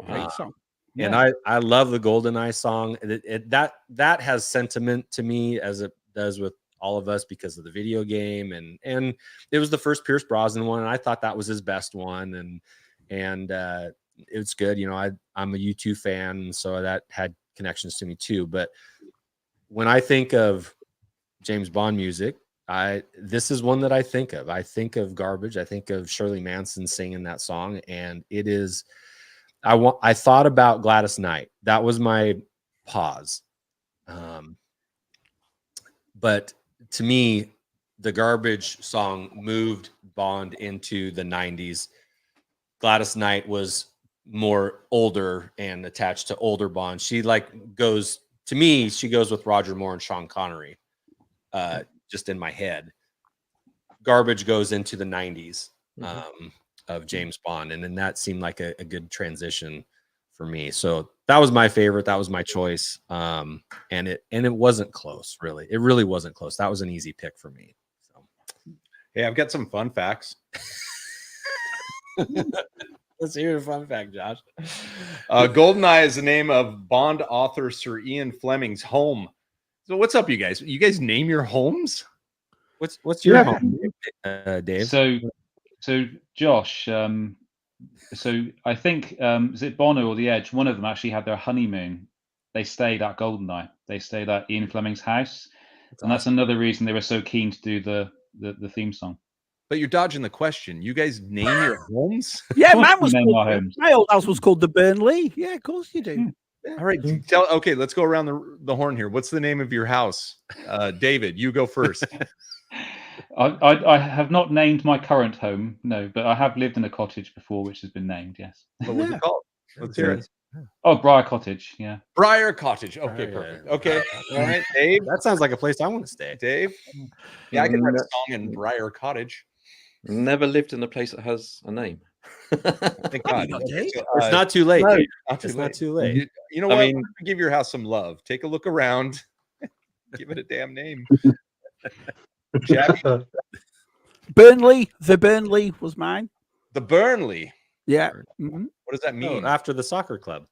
Great song. And I love the GoldenEye song. That has sentiment to me as it does with all of us because of the video game. And it was the first Pierce Brosnan one. And I thought that was his best one. And it's good. I'm a U2 fan. So that had connections to me too. But when I think of James Bond music, this is one that I think of. I think of Garbage. I think of Shirley Manson singing that song, and it is. I thought about Gladys Knight. That was my pause. But to me, the Garbage song moved Bond into the 90s. Gladys Knight was more older and attached to older Bond. She goes. To me, she goes with Roger Moore and Sean Connery, just in my head. Garbage goes into the 90s of James Bond, and then that seemed like a good transition for me. So that was my favorite. That was my choice, and it wasn't close, really. It really wasn't close. That was an easy pick for me. So, hey, I've got some fun facts. Let's hear a fun fact, Josh. GoldenEye is the name of Bond author Sir Ian Fleming's home. So what's up, you guys? You guys name your homes? What's your home, Dave? So Josh, so I think is it Bono or The Edge? One of them actually had their honeymoon. They stayed at GoldenEye. They stayed at Ian Fleming's house, that's another reason they were so keen to do the theme song. But you're dodging the question. You guys name your homes? Yeah, mine was called, my old house was called the Burnley. Yeah, of course you do. Yeah. All right. Okay, let's go around the horn here. What's the name of your house? David, you go first. I have not named my current home, no, but I have lived in a cottage before, which has been named, yes. What was it called? Let's hear it. Oh, Briar Cottage, yeah. Briar Cottage. Okay, perfect. Okay. All right, Dave. That sounds like a place I want to stay. Dave? Yeah, I can write a song in Briar Cottage. Never lived in a place that has a name. Thank God. It's not too late. No, it's not too late. You know what? I mean, give your house some love. Take a look around. Give it a damn name. Shabby? Burnley. The Burnley was mine. The Burnley. Yeah. Mm-hmm. What does that mean? After the soccer club.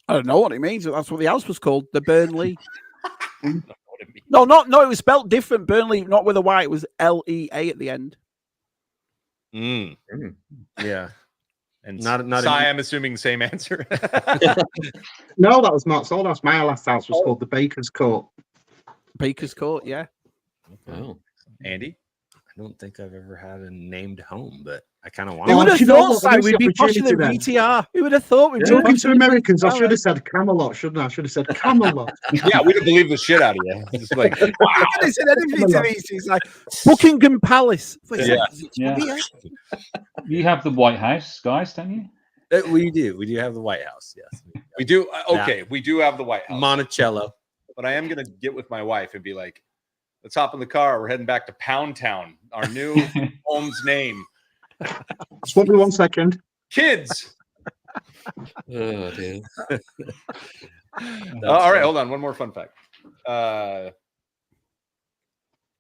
I don't know what it means. That's what the house was called. The Burnley. I don't know what it means. No. It was spelled different. Burnley, not with a Y. It was L-E-A at the end. Yeah. And not I'm assuming same answer. No, that was Mark's old house. My last house was called the Baker's Court. Baker's Court, yeah. Oh, Andy? I don't think I've ever had a named home, but I kind of Who want would to. have you know thought, what? Si, There is we'd the be posher than opportunity VTR? Who would have thought we'd be Talking to posher than Americans, I VTR? should have said Camelot, shouldn't I? I should have said Camelot. Yeah, we'd have believed the shit out of you. It's like, I could have said anything to these. He's like Buckingham Palace. Yeah. Yeah. You have the White House, guys, don't you? We do. We do have the White House. Yes. we do. Okay, we do have the White House. Monticello. But I am going to get with my wife and be like, let's hop in the car. We're heading back to Pound Town, our new home's name. Stop me 1 second. Kids. Oh dear. All right, hold on. One more fun fact.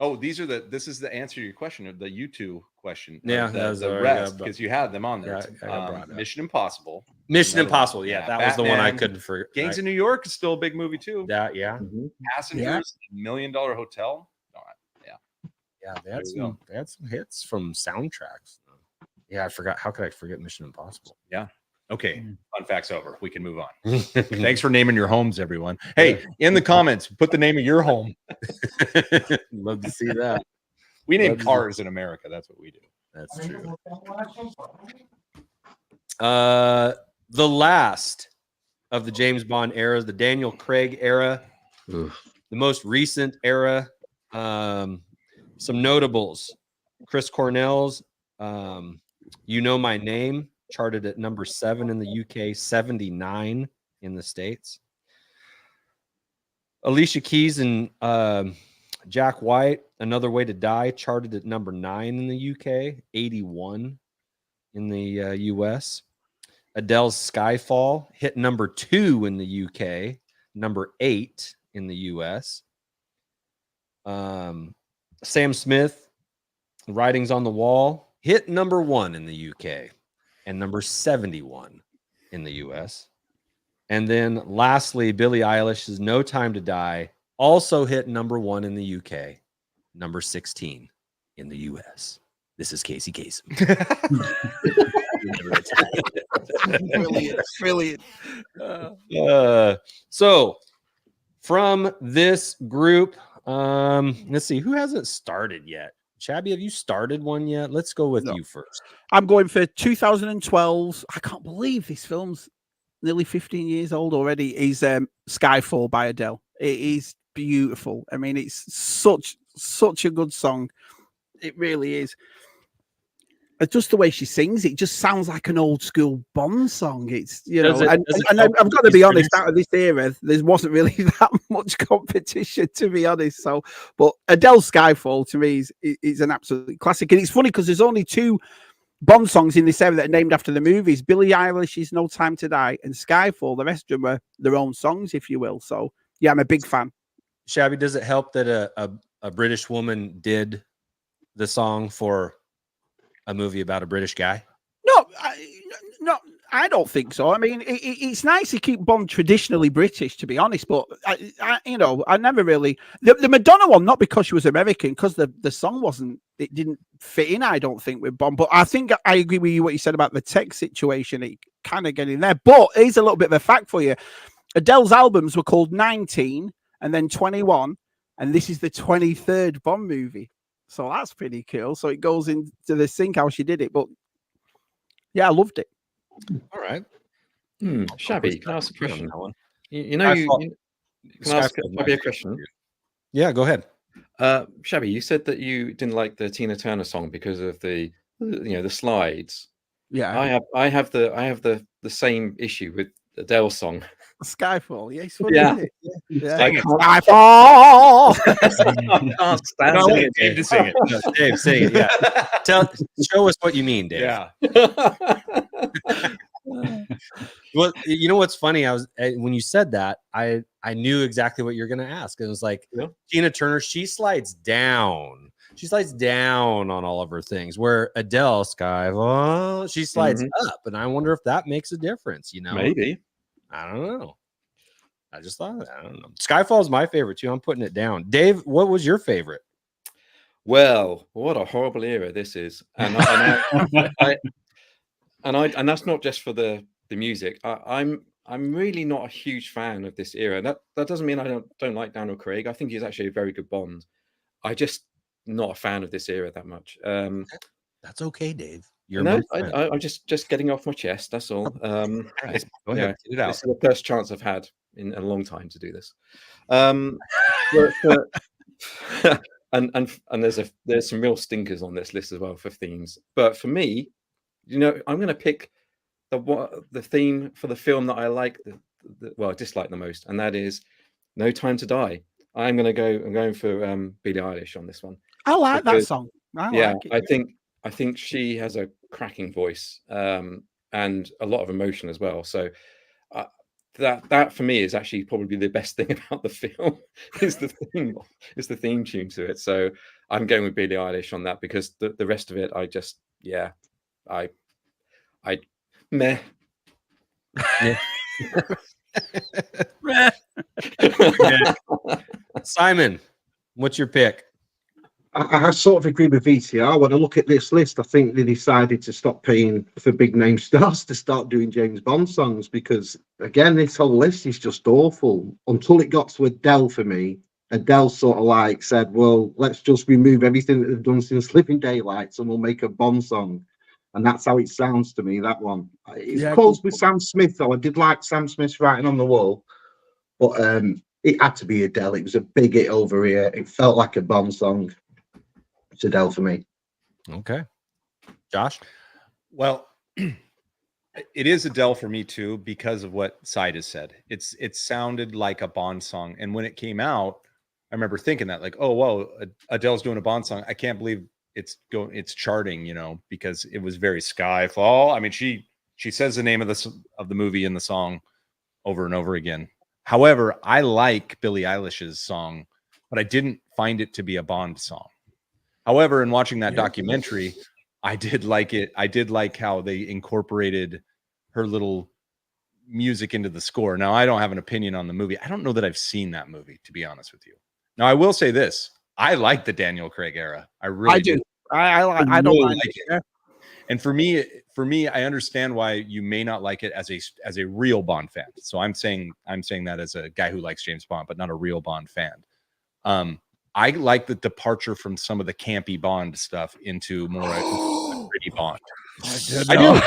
This is the answer to your question, the U2 question. Yeah, the rest, because you had them on there. Mission Impossible. Mission Another Impossible. one. Yeah, that was the one I Batman. couldn't forget. Gangs of New York is still a big movie too. That, yeah. Passengers, $1 Million Hotel. Yeah, they had some hits from soundtracks. Yeah, I forgot. How could I forget Mission Impossible? Yeah. Okay. Fun facts over. We can move on. Thanks for naming your homes, everyone. Hey, in the comments, put the name of your home. Love to see that. We name cars in America. That's what we do. That's true. The last of the James Bond era, the Daniel Craig era, the most recent era. Some notables: Chris Cornell's "You Know My Name" charted at number 7 in the UK, 79 in the States. Alicia Keys and Jack White, "Another Way to Die," charted at number 9 in the UK, 81 in the US. Adele's "Skyfall" hit number 2 in the UK, number 8 in the US. Sam Smith, "Writings on the Wall," hit number 1 in the UK and number 71 in the US. And then lastly, Billie Eilish's "No Time to Die" also hit number 1 in the UK, number 16 in the US. This is Casey Kasem. Brilliant. So from this group, let's see, who hasn't started yet? Shabby, have you started one yet? Let's go with you first. I'm going for 2012. I can't believe this film's nearly 15 years old already. Is Skyfall by Adele. It is beautiful. I mean, it's such a good song. It really is. Just the way she sings, it just sounds like an old school Bond song. It's, you know, and I've got to be honest, out of this era, there wasn't really that much competition, to be honest. So, but Adele's Skyfall to me is an absolute classic. And it's funny because there's only 2 Bond songs in this era that are named after the movies. Billie Eilish's "No Time to Die" and Skyfall. The rest of them are their own songs, if you will. So, yeah, I'm a big fan. Shabby, does it help that a British woman did the song for a movie about a British guy? No, I don't think so. I mean, it's nice to keep Bond traditionally British, to be honest. But I never really the Madonna one, not because she was American, because the song it didn't fit in. I don't think with Bond, but I think I agree with you what you said about the tech situation. It kind of get in there. But here's a little bit of a fact for you: Adele's albums were called 19 and then 21, and this is the 23rd Bond movie. So that's pretty cool. So it goes into the sync how she did it. But yeah, I loved it. All right. Shabby, can I ask a question? Can I ask maybe a question? Yeah, go ahead. Shabby, you said that you didn't like the Tina Turner song because of the slides. Yeah. I have the same issue with Adele's song. Skyfall, yes. Yeah. Skyfall. I can't stand it. Dave to sing it. No, Dave, sing it. Yeah. Show us what you mean, Dave. Yeah. Well, you know what's funny? When you said that, I knew exactly what you're going to ask. It was like, Tina Turner, she slides down. She slides down on all of her things, where Adele, Skyfall, she slides up. And I wonder if that makes a difference, Maybe. I don't know. I just thought, I don't know. Skyfall is my favorite too. I'm putting it down. Dave, what was your favorite? Well, what a horrible era this is, and that's not just for the music. I'm really not a huge fan of this era. That doesn't mean I don't like Daniel Craig. I think he's actually a very good Bond. I just not a fan of this era that much. That's okay, Dave. You're No, my friend. I'm just getting off my chest. That's all. Right. It's, Go ahead, get it out. This is the first chance I've had in a long time to do this. And there's some real stinkers on this list as well for themes. But for me, I'm going to pick the theme for the film that I like, I dislike the most, and that is No Time to Die. I'm going for Billie Eilish on this one. I like that song. I think she has a cracking voice and a lot of emotion as well. So that for me is actually probably the best thing about the film is the theme tune to it. So I'm going with Billie Eilish on that because the rest of it, I meh. Yeah. Simon, what's your pick? I sort of agree with VTR. When I look at this list, I think they decided to stop paying for big name stars to start doing James Bond songs because, again, this whole list is just awful. Until it got to Adele for me, Adele sort of like said, well, let's just remove everything that they've done since Living Daylights and we'll make a Bond song. And that's how it sounds to me, that one. It's close with Sam Smith, though. I did like Sam Smith's Writing on the Wall. But it had to be Adele. It was a big hit over here. It felt like a Bond song. It's Adele for me. Okay. Josh? Well, it is Adele for me too, because of what Sid has said. It sounded like a Bond song. And when it came out, I remember thinking that, like, oh, whoa, Adele's doing a Bond song. I can't believe it's charting, because it was very Skyfall. I mean, she says the name of the movie in the song over and over again. However, I like Billie Eilish's song, but I didn't find it to be a Bond song. However, in watching that documentary, I did like it. I did like how they incorporated her little music into the score. Now, I don't have an opinion on the movie. I don't know that I've seen that movie, to be honest with you. Now, I will say this. I like the Daniel Craig era. I really do. I don't really mind like it. And for me, I understand why you may not like it as a real Bond fan. So I'm saying that as a guy who likes James Bond, but not a real Bond fan. I like the departure from some of the campy Bond stuff into more a pretty Bond. I do.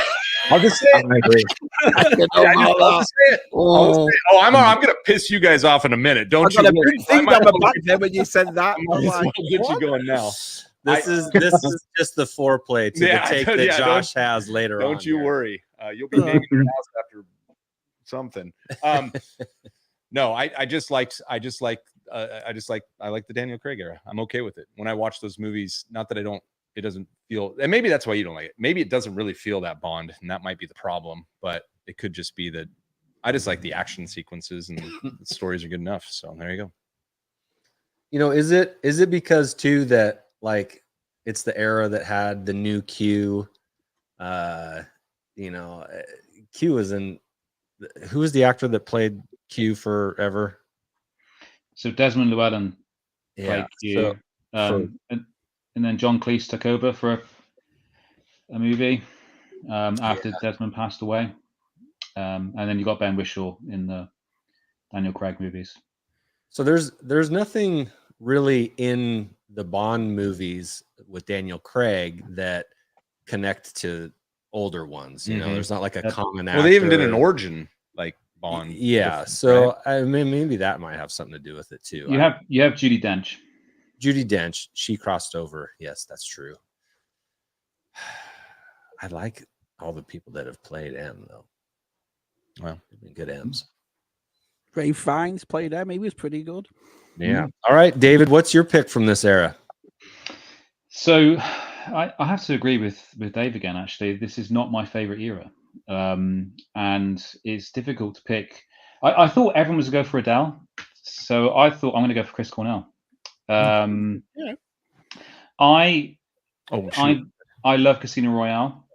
I'll just say it. I agree. I'll just say it. Oh, I'm going to piss you guys off in a minute. Don't you worry. Think on the back there when you said that. I'll get you going now. This is just the foreplay to the take that Josh has later on. Don't you worry. You'll be naming your house after something. No, I like the Daniel Craig era. I'm okay with it. When I watch those movies, not that it doesn't feel, and maybe that's why you don't like it. Maybe it doesn't really feel that Bond, and that might be the problem, but it could just be that I just like the action sequences and the stories are good enough. So there you go. Is it because too that like it's the era that had the new Q, Q was in, who was the actor that played Q forever? So Desmond Llewellyn played Q, and then John Cleese took over for a movie after Desmond passed away, and then you got Ben Whishaw in the Daniel Craig movies. So there's nothing really in the Bond movies with Daniel Craig that connect to older ones. There's not like a common actor. Well, they even did an origin like Bond. Yeah, so right? I mean, maybe that might have something to do with it too. You have Judi Dench. Judi Dench, she crossed over. Yes, that's true. I like all the people that have played M though. Well, good M's. Ray Fiennes played M. He was pretty good. Yeah. All right, David, what's your pick from this era? So I have to agree with Dave again. Actually, this is not my favorite era, and it's difficult to pick. I thought everyone was going to go for Adele, so I thought I'm going to go for Chris Cornell. I love Casino Royale,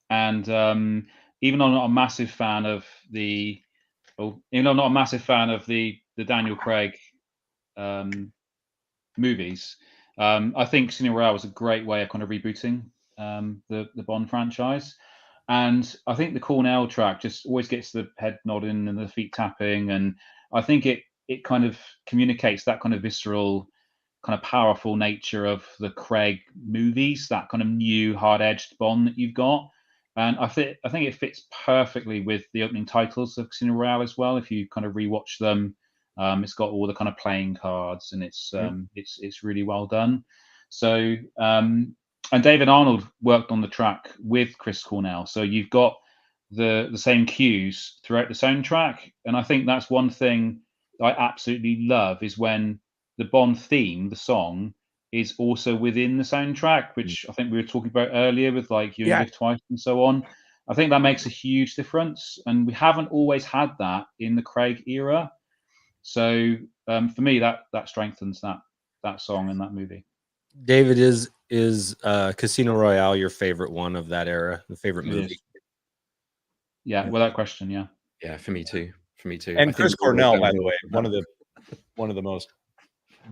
and even though I'm not a massive fan of the Daniel Craig movies, I think Casino Royale was a great way of kind of rebooting the Bond franchise. And I think the Cornell track just always gets the head nodding and the feet tapping, and I think it kind of communicates that kind of visceral kind of powerful nature of the Craig movies, that kind of new hard-edged Bond that you've got. And I think it fits perfectly with the opening titles of Casino Royale as well. If you kind of rewatch them, it's got all the kind of playing cards, and it's really well done. So and David Arnold worked on the track with Chris Cornell, so you've got the same cues throughout the soundtrack. And I think that's one thing I absolutely love, is when the Bond theme, the song, is also within the soundtrack, which I think we were talking about earlier with like You Only Live Twice and so on. I think that makes a huge difference, and we haven't always had that in the Craig era. So for me, that strengthens that song and that movie. David, is Casino Royale your favorite one of that era? The favorite movie? Yeah, without question. Yeah, for me too. And Chris Cornell, by the way, one of the most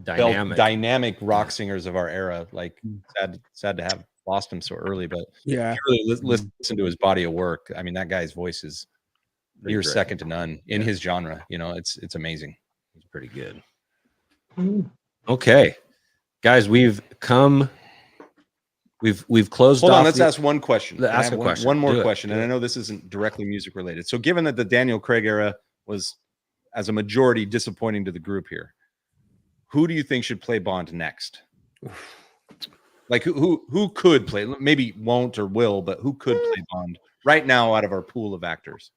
dynamic rock singers of our era. Like, sad to have lost him so early, but yeah, if you really listen to his body of work. I mean, that guy's voice is near second to none in his genre. You know, it's amazing. He's pretty good. Okay, guys, we've closed. Hold on, let's ask one question. Ask a question. One more question, and I know this isn't directly music related. So, given that the Daniel Craig era was, as a majority, disappointing to the group here, who do you think should play Bond next? Like who could play? Maybe won't or will, but who could play Bond right now out of our pool of actors?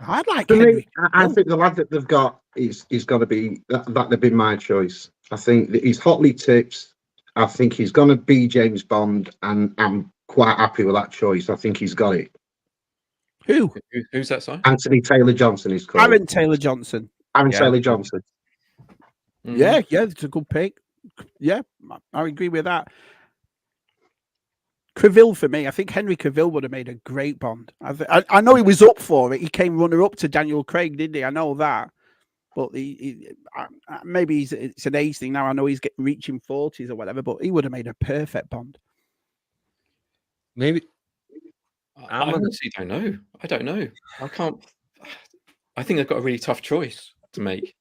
I'd like. I think the lad that they've got is going to be that'd be my choice. I think that he's hotly tipped. I think he's going to be James Bond, and I'm quite happy with that choice. I think he's got it. Who's that? Sorry, Anthony Taylor-Johnson is called. Aaron Taylor-Johnson. Taylor-Johnson. Yeah, it's a good pick. Yeah, I agree with that. Cavill for me. I think Henry Cavill would have made a great Bond. I know he was up for it. He came runner-up to Daniel Craig, didn't he? I know that. But maybe it's an age thing now. I know he's reaching 40s or whatever, but he would have made a perfect Bond. Maybe. I honestly don't know. I don't know. I can't. I think they've got a really tough choice to make.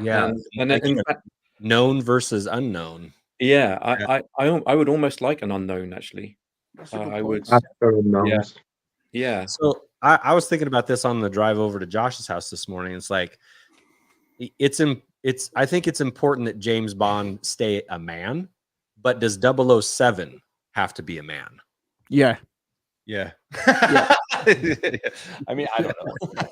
Yeah, and in fact, known versus unknown. Yeah, I would almost like an unknown actually. I would. Yeah. So I was thinking about this on the drive over to Josh's house this morning. It's like I think it's important that James Bond stay a man, but does 007 have to be a man? Yeah. I mean, I don't know.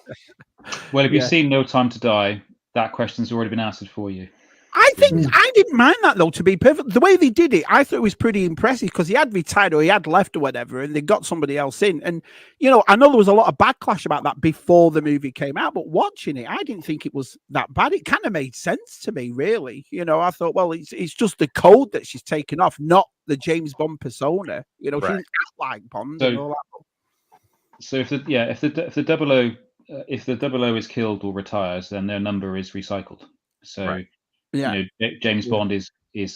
Well, if you've seen No Time to Die, that question's already been answered for you. I think I didn't mind that though, to be perfect. The way they did it, I thought it was pretty impressive because he had retired or he had left or whatever, and they got somebody else in. And I know there was a lot of backlash about that before the movie came out, but watching it, I didn't think it was that bad. It kind of made sense to me, really. I thought, well, it's just the code that she's taken off, not the James Bond persona. She didn't act like Bond and all that. So if the 00 is killed or retires, then their number is recycled. So. Right. James Bond is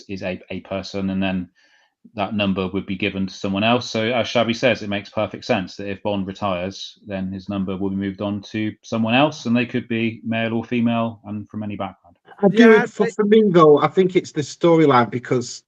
a person, and then that number would be given to someone else. So as Shabby says, it makes perfect sense that if Bond retires, then his number will be moved on to someone else, and they could be male or female and from any background. For me though, I think it's the storyline, because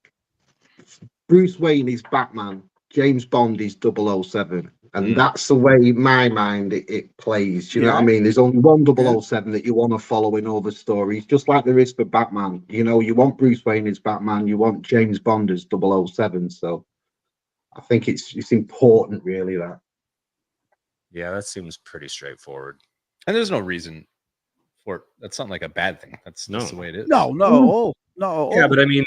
Bruce Wayne is Batman, James Bond is 007. And that's the way, in my mind, it plays. Do you know what I mean? There's only one 007 that you want to follow in all the stories, just like there is for Batman. You want Bruce Wayne as Batman, you want James Bond as 007. So I think it's important, really, that. Yeah, that seems pretty straightforward. And there's no reason for it. That's not like a bad thing. That's the way it is. No. Yeah, but I mean,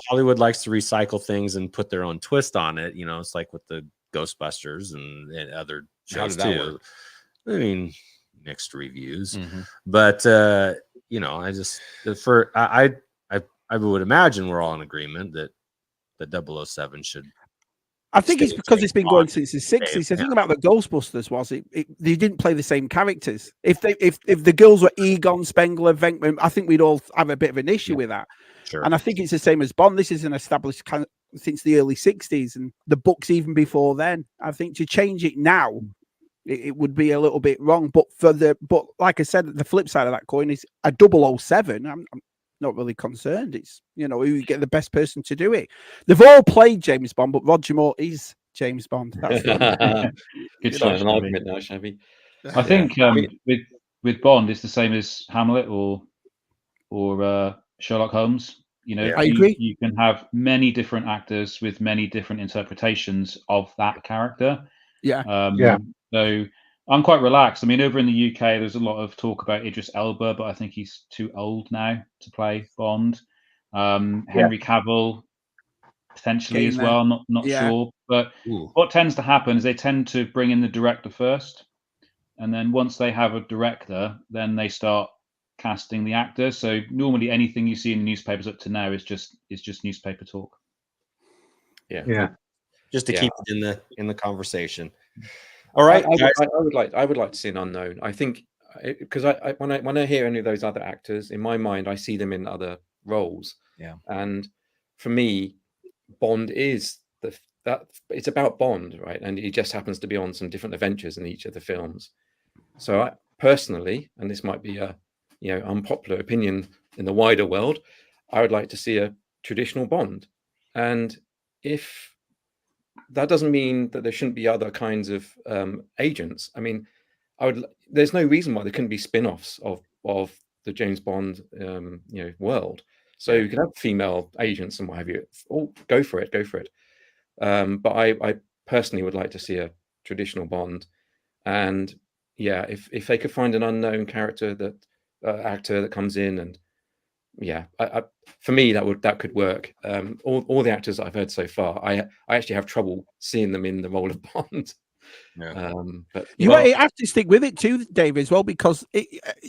Hollywood likes to recycle things and put their own twist on it. It's like with the Ghostbusters and other shows too. I mean, mixed reviews, but I would imagine we're all in agreement that the 007 should. I think it's because it's been going since the 60s. The thing about the Ghostbusters was they didn't play the same characters. If the girls were Egon, Spengler, Venkman, I think we'd all have a bit of an issue with that. Sure. And I think it's the same as Bond. This is an established since the early 60s, and the books even before then. I think to change it now, it would be a little bit wrong. But like I said, the flip side of that coin is a 007. not really concerned. It's, you know, who get the best person to do it. They've all played James Bond, but Roger Moore is James Bond. That's Good Starting choice, an Shabby. argument now, Shabby. I think with Bond, it's the same as Hamlet or Sherlock Holmes. You know, I agree. You can have many different actors with many different interpretations of that character. Yeah. So I'm quite relaxed. I mean, over in the UK, there's a lot of talk about Idris Elba, but I think he's too old now to play Bond. Henry Cavill, potentially as well. Not sure. But what tends to happen is they tend to bring in the director first, and then once they have a director, then they start casting the actor. So normally anything you see in the newspapers up to now is just newspaper talk. Yeah. Just to keep it in the conversation. All right. I would like to see an unknown. I think because when I hear any of those other actors, in my mind, I see them in other roles. Yeah. And for me, Bond is it's about Bond, right? And he just happens to be on some different adventures in each of the films. So I personally, and this might be a unpopular opinion in the wider world, I would like to see a traditional Bond. And if that doesn't mean that there shouldn't be other kinds of agents. I mean, there's no reason why there couldn't be spin-offs of the James Bond world. So you can have female agents and what have you. Oh, go for it. But I personally would like to see a traditional Bond. And if they could find an unknown character actor that comes in, and for me that could work. All the actors that I've heard so far, I actually have trouble seeing them in the role of Bond. But you have to stick with it too, Dave, as well, because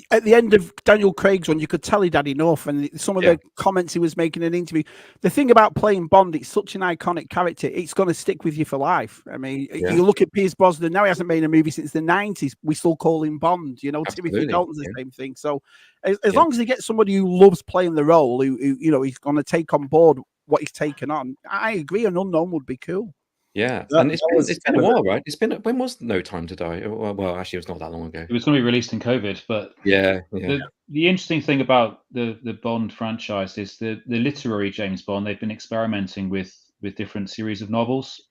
at the end of Daniel Craig's one, you could tell he'd had enough, and some of the comments he was making in an interview. The thing about playing Bond, it's such an iconic character; it's going to stick with you for life. I mean, you look at Pierce Brosnan now; he hasn't made a movie since the '90s. We still call him Bond. You know, Timothy Dalton's the same thing. So, as long as they get somebody who loves playing the role, who he's going to take on board what he's taken on, I agree. An unknown would be cool. Yeah, and it's been a while, right? When was No Time to Die? Well, actually, it was not that long ago. It was going to be released in COVID, but the interesting thing about the Bond franchise is the literary James Bond. They've been experimenting with different series of novels.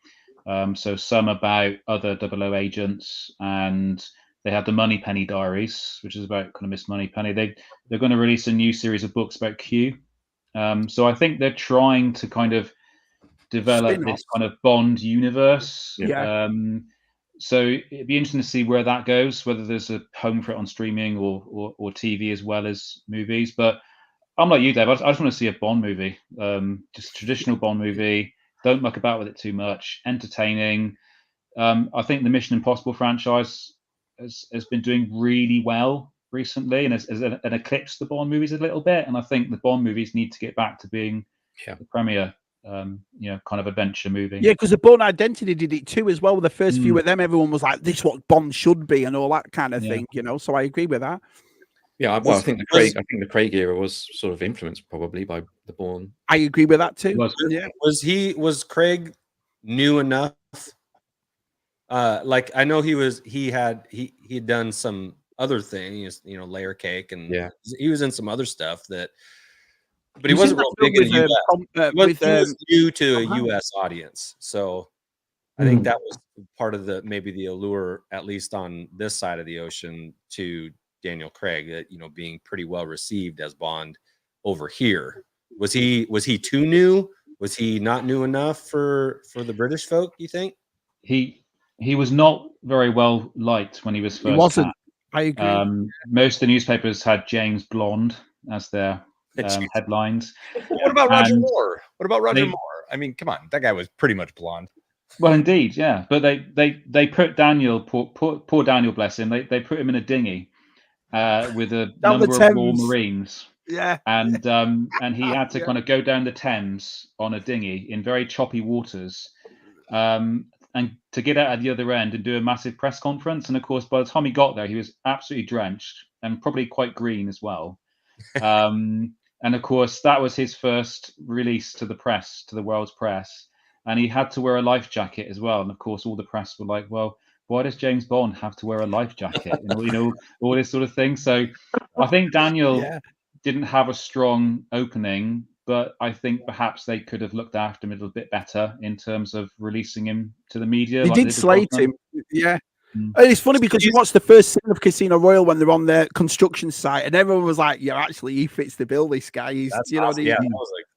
So some about other 00 agents, and they have the Moneypenny Diaries, which is about kind of Miss Moneypenny. They're going to release a new series of books about Q. So I think they're trying to kind of develop this kind of Bond universe. So it'd be interesting to see where that goes, whether there's a home for it on streaming or TV as well as movies. But I'm like you, Dave. I just want to see a Bond movie, just a traditional Bond movie. Don't muck about with it too much. Entertaining. I think the Mission Impossible franchise has been doing really well recently, and has eclipsed the Bond movies a little bit. And I think the Bond movies need to get back to being the premier kind of adventure movie. Yeah, because the Bourne Identity did it too as well. The first few of them, everyone was like, "This is what Bond should be," and all that kind of thing. So I agree with that. Yeah, well, I think the Craig era was sort of influenced probably by the Bourne. I agree with that too. Was Craig new enough? Like I know he had done some other things, Layer Cake, and he was in some other stuff that. But he wasn't real big in the U.S. He was new to a U.S. audience, so I think that was part of maybe the allure, at least on this side of the ocean, to Daniel Craig. That being pretty well received as Bond over here. Was he too new? Was he not new enough for the British folk? You think he was not very well liked when he was first? He wasn't. I agree. Most of the newspapers had James Blonde as their headlines. What about Roger Moore? Moore? I mean, come on, that guy was pretty much blonde. Well, indeed, yeah. But they put Daniel, poor Daniel, bless him. They put him in a dinghy with a number of Royal Marines. Yeah, and he had to kind of go down the Thames on a dinghy in very choppy waters, and to get out at the other end and do a massive press conference. And of course, by the time he got there, he was absolutely drenched and probably quite green as well. And of course, that was his first release to the press, to the world's press. And he had to wear a life jacket as well. And of course, all the press were like, well, why does James Bond have to wear a life jacket? All this sort of thing. So I think Daniel didn't have a strong opening, but I think perhaps they could have looked after him a little bit better in terms of releasing him to the media. They like did slate him. Yeah. Mm. It's funny because you watch the first scene of Casino Royale when they're on their construction site, and everyone was like, "Yeah, actually, he fits the bill. This guy, he's That's you know, awesome. the,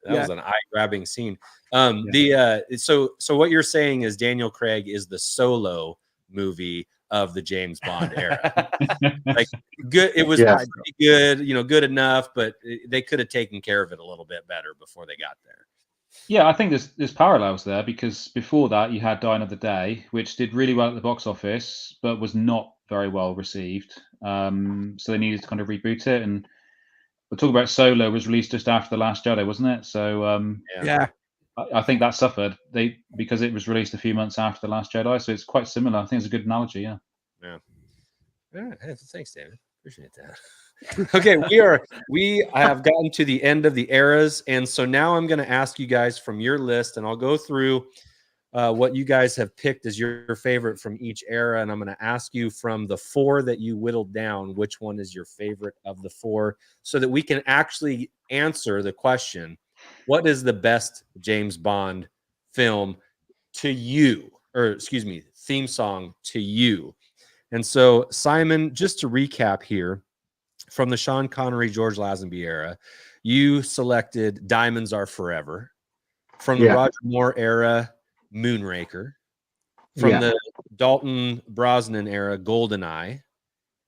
That was an eye-grabbing scene. So what you're saying is Daniel Craig is the Solo movie of the James Bond era. Like good, it was pretty good, good enough, but they could have taken care of it a little bit better before they got there. Yeah, I think there's parallels there, because before that you had Die Another Day, which did really well at the box office, but was not very well received. So they needed to kind of reboot it. And we'll talk about Solo was released just after The Last Jedi, wasn't it? So I think that suffered because it was released a few months after The Last Jedi. So it's quite similar. I think it's a good analogy. Yeah. Thanks, David. Appreciate that. Okay, we have gotten to the end of the eras, and so now I'm going to ask you guys from your list, and I'll go through what you guys have picked as your favorite from each era, and I'm going to ask you from the 4 that you whittled down, which one is your favorite of the 4, so that we can actually answer the question, what is the best James Bond film to you, or excuse me, theme song to you? And so, Simon, just to recap here, from the Sean Connery, George Lazenby era, you selected Diamonds Are Forever. From the Roger Moore era, Moonraker. From the Dalton Brosnan era, Goldeneye.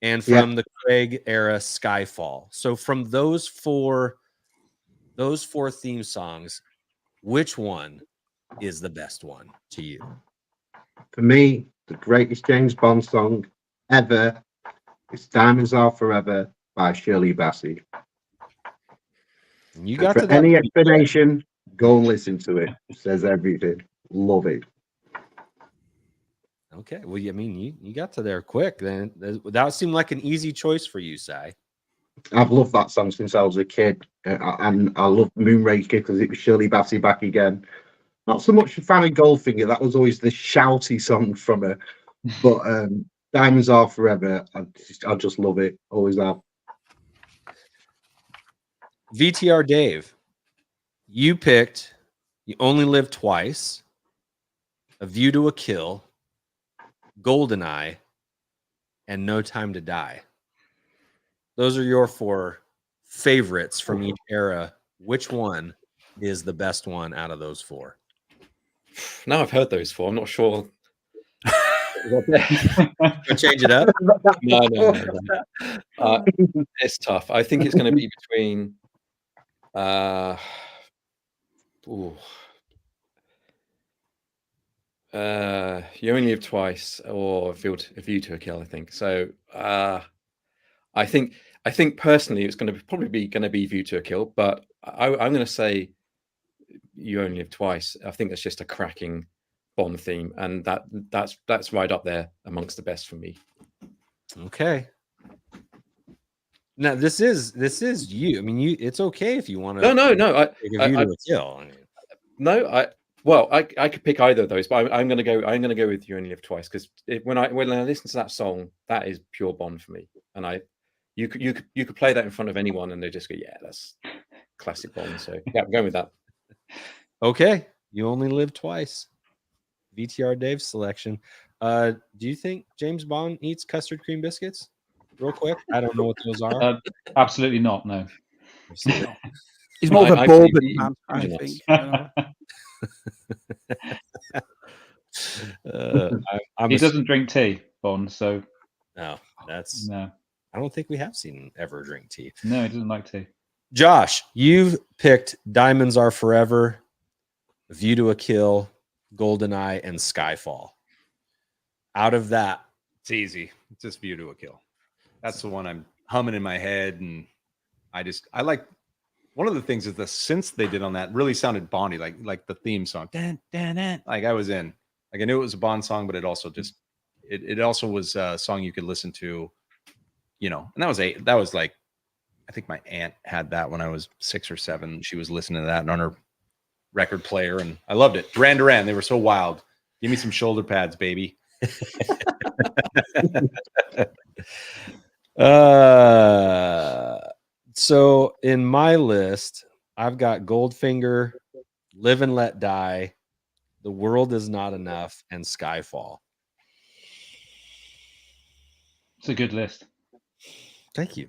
And from the Craig era, Skyfall. So from those four theme songs, which one is the best one to you? For me, the greatest James Bond song ever is Diamonds Are Forever by Shirley Bassey. You got for any explanation, go and listen to it. It says everything. Love it. Okay. Well, I mean, you got to there quick. Then that seemed like an easy choice for you, Si. I've loved that song since I was a kid, and I love Moonraker because it was Shirley Bassey back again. Not so much a fan of Goldfinger. That was always the shouty song from her. But Diamonds Are Forever, I just love it. Always have. VTR Dave, you picked You Only Live Twice, A View to a Kill, Goldeneye, and No Time to Die. Those are your 4 favorites from each era. Which one is the best one out of those 4? Now I've heard those 4. I'm not sure. Change it up? No. It's tough. I think it's going to be between You Only Live Twice or A View to a Kill, I think. So I think personally it's going to probably be View to a Kill, but I'm going to say You Only Live Twice. I think that's just a cracking Bond theme, and that's right up there amongst the best for me. Okay. Now this is you. I mean, it's okay if you want to. No. A View to a Kill. I mean. No, I could pick either of those, but I'm going to go with You Only Live Twice, because when I listen to that song, that is pure Bond for me, and you could play that in front of anyone and they just go, yeah, that's classic Bond. So yeah, I'm going with that. Okay, You Only Live Twice. VTR Dave's selection. Do you think James Bond eats custard cream biscuits? Real quick, I don't know what those are. Absolutely not. No. He's more of a bourbon man, I think. He doesn't drink tea, Bond. So no. I don't think we have seen ever drink tea. No, he doesn't like tea. Josh, you've picked Diamonds Are Forever, View to a Kill, Goldeneye, and Skyfall. Out of that, it's easy. It's just View to a Kill. That's the one I'm humming in my head, and I like. One of the things is the synths they did on that really sounded Bondy, like the theme song. Dun, dun, dun. Like I was in. Like I knew it was a Bond song, but it also just it also was a song you could listen to, and that was like, I think my aunt had that when I was 6 or 7. She was listening to that on her record player, and I loved it. Duran Duran, they were so wild. Give me some shoulder pads, baby. So in my list, I've got Goldfinger, Live and Let Die, The World Is Not Enough, and Skyfall. It's a good list. Thank you.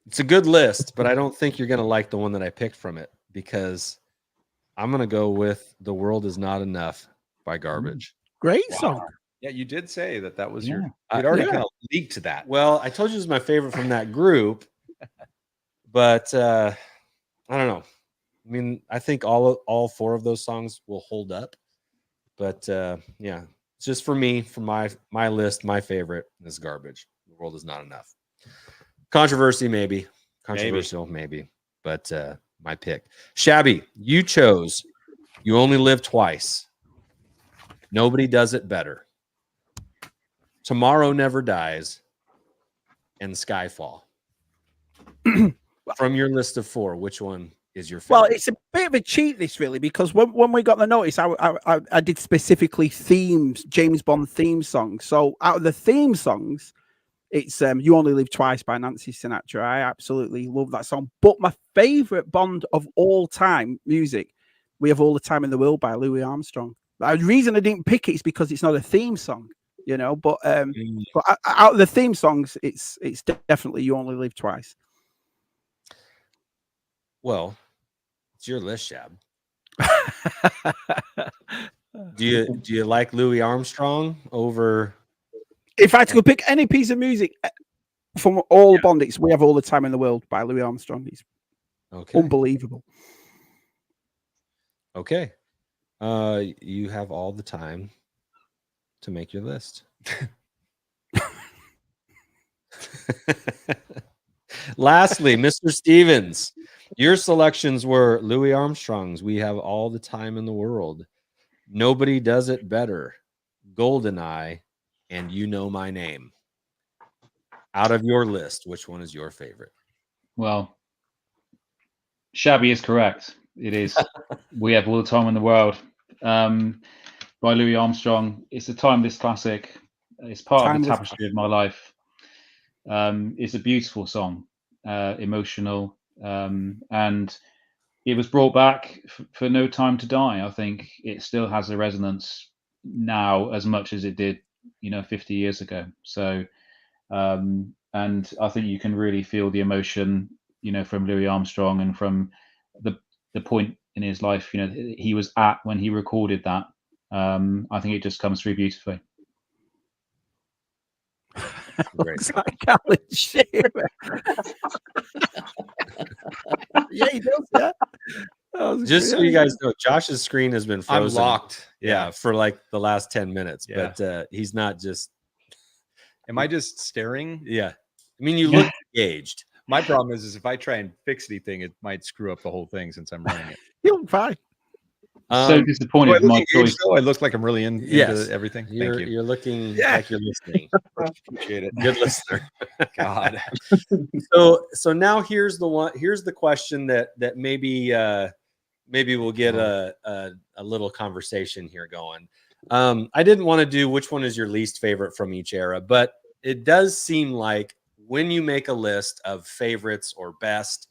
It's a good list, but I don't think you're going to like the one that I picked from it, because I'm going to go with The World Is Not Enough by Garbage. Great Wow. song. Yeah, you did say that was your. Yeah. You'd already kind of leaked that. Well, I told you it was my favorite from that group, but I don't know. I mean, I think all four of those songs will hold up, but yeah, it's just for me, for my list, my favorite is Garbage. The World Is Not Enough. Controversy, maybe. Controversial, maybe. But my pick. Shabby, you chose You Only Live Twice. Nobody Does It Better. Tomorrow Never Dies. And Skyfall. From your list of four, which one is your favorite? Well, it's a bit of a cheat, this, really, because when we got the notice, I did specifically James Bond theme songs. So out of the theme songs, it's You Only Live Twice by Nancy Sinatra. I absolutely love that song. But my favorite Bond of all time music, We Have All the Time in the World by Louis Armstrong. The reason I didn't pick it is because it's not a theme song, you know. But out of the theme songs, it's definitely You Only Live Twice. Well, it's your list, Shab. Do you like Louis Armstrong over? If I could pick any piece of music from all Bond, it's We Have All the Time in the World by Louis Armstrong. It's unbelievable. Okay. You have all the time to make your list. Lastly, Mr. Stevens, your selections were Louis Armstrong's We Have All the Time in the World, Nobody Does It Better, Goldeneye, and You Know My Name. Out of your list, which one is your favorite? Well, Shabby is correct. It is We Have All the Time in the World by Louis Armstrong. It's a timeless classic. It's part of the tapestry of my life. It's a beautiful song, emotional, and it was brought back for No Time to Die. I think it still has a resonance now as much as it did, 50 years ago. So, and I think you can really feel the emotion, from Louis Armstrong and from the point in his life, he was at when he recorded that. I think it just comes through beautifully. Looks like Alan Shearer. Yeah, he does. Yeah. Just so you guys know, Josh's screen has been frozen. I'm locked. Yeah, for like the last 10 minutes. Yeah. But he's not just. Am I just staring? Yeah. I mean, you look engaged. My problem is if I try and fix anything, it might screw up the whole thing since I'm running it. You look fine. So disappointed with my choice. I look like I'm really into everything. Thank you. You're looking like you're listening. Appreciate it. Good listener. God. So now here's the question that maybe we'll get a little conversation here going. I didn't want to do which one is your least favorite from each era, but it does seem like when you make a list of favorites or best,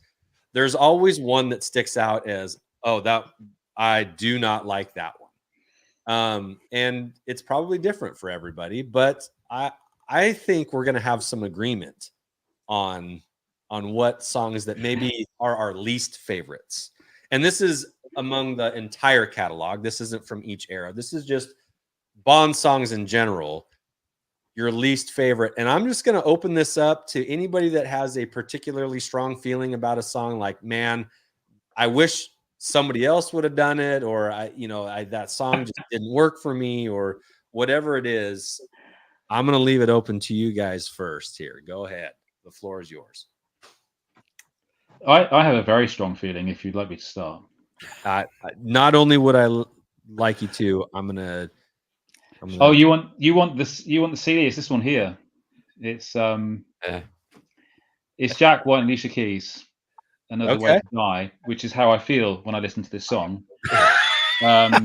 there's always one that sticks out as, oh, that I do not like that one. And it's probably different for everybody, but I think we're going to have some agreement on what songs that maybe are our least favorites. And this is among the entire catalog. This isn't from each era. This is just Bond songs in general, your least favorite. And I'm just going to open this up to anybody that has a particularly strong feeling about a song, like, man, I wish somebody else would have done it, or that song just didn't work for me, or whatever it is. I'm going to leave it open to you guys first here. Go ahead. The floor is yours. I have a very strong feeling, if you'd like me to start. Not only would I like you to, I'm gonna. Oh, you want this? You want the CD? It's this one here. It's it's Jack White and Alicia Keys, Another Way to Die, which is how I feel when I listen to this song. No,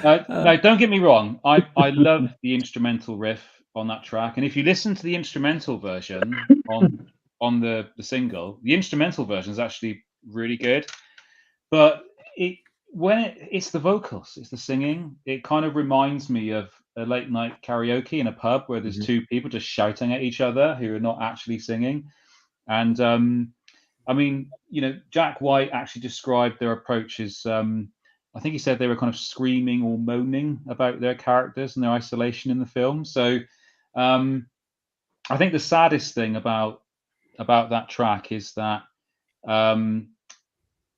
don't get me wrong. I love the instrumental riff. on that track. And if you listen to the instrumental version on the single, the instrumental version is actually really good. But it's the vocals, it's the singing. It kind of reminds me of a late night karaoke in a pub where there's two people just shouting at each other who are not actually singing. And I mean, Jack White actually described their approach as I think he said they were kind of screaming or moaning about their characters and their isolation in the film. So I think the saddest thing about that track is that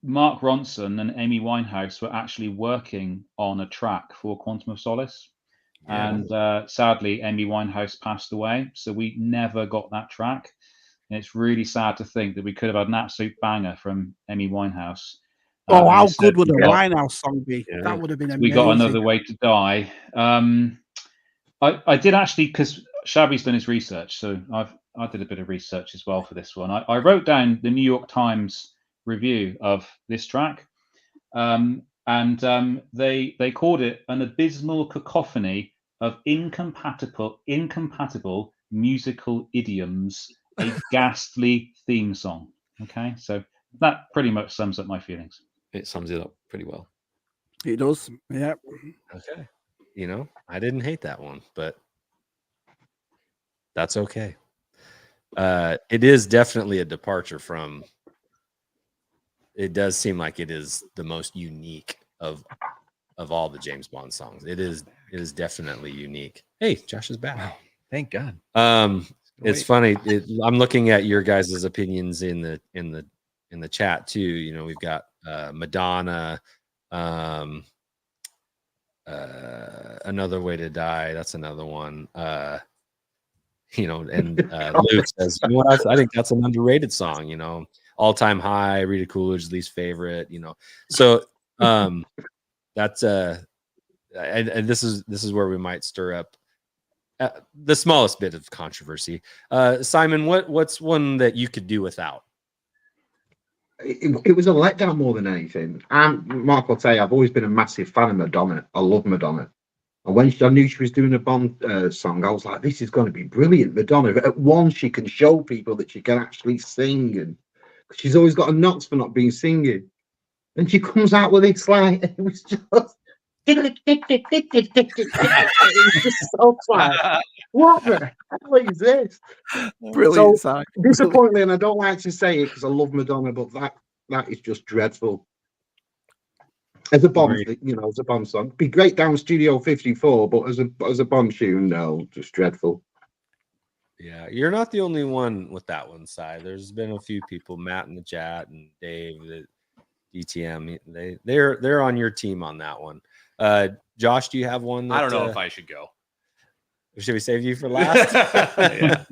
Mark Ronson and Amy Winehouse were actually working on a track for Quantum of Solace. Yeah. And sadly, Amy Winehouse passed away. So we never got that track. And it's really sad to think that we could have had an absolute banger from Amy Winehouse. Oh, how good would a Winehouse song be? Yeah. That would have been amazing. We got Another Way to Die. I did actually, because Shabby's done his research. So I did a bit of research as well for this one. I wrote down the New York Times review of this track, and they called it an abysmal cacophony of incompatible musical idioms, a ghastly theme song. Okay, so that pretty much sums up my feelings. It sums it up pretty well. It does. Yeah. Okay. I didn't hate that one, but that's okay. It is definitely a departure from. It does seem like it is the most unique of all the James Bond songs. It is definitely unique. Hey, Josh is back. Wow, thank God. It's funny. I'm looking at your guys' opinions in the chat too. We've got Madonna, Another Way to Die. That's another one. And Luke says, I think that's an underrated song. All Time High, Rita Coolidge's least favorite. So that's and this is where we might stir up the smallest bit of controversy. Simon, what's one that you could do without? It was a letdown more than anything. And Mark will tell you, I've always been a massive fan of Madonna. I love Madonna. And when I knew she was doing a Bond song, I was like, this is going to be brilliant. Madonna, at once she can show people that she can actually sing, and she's always got a knocks for not being singing. And she comes out with it like, it was just it was just so flat. What the hell is this? Brilliant. So disappointingly, and I don't like to say it because I love Madonna, but that is just dreadful. As a Bond, as a Bond song, be great down Studio 54, but as a Bond tune, no, just dreadful. Yeah, you're not the only one with that one, Si. There's been a few people, Matt in the chat and Dave, the DTM. They're on your team on that one. Josh, do you have one? I don't know if I should go. Should we save you for last? Yeah.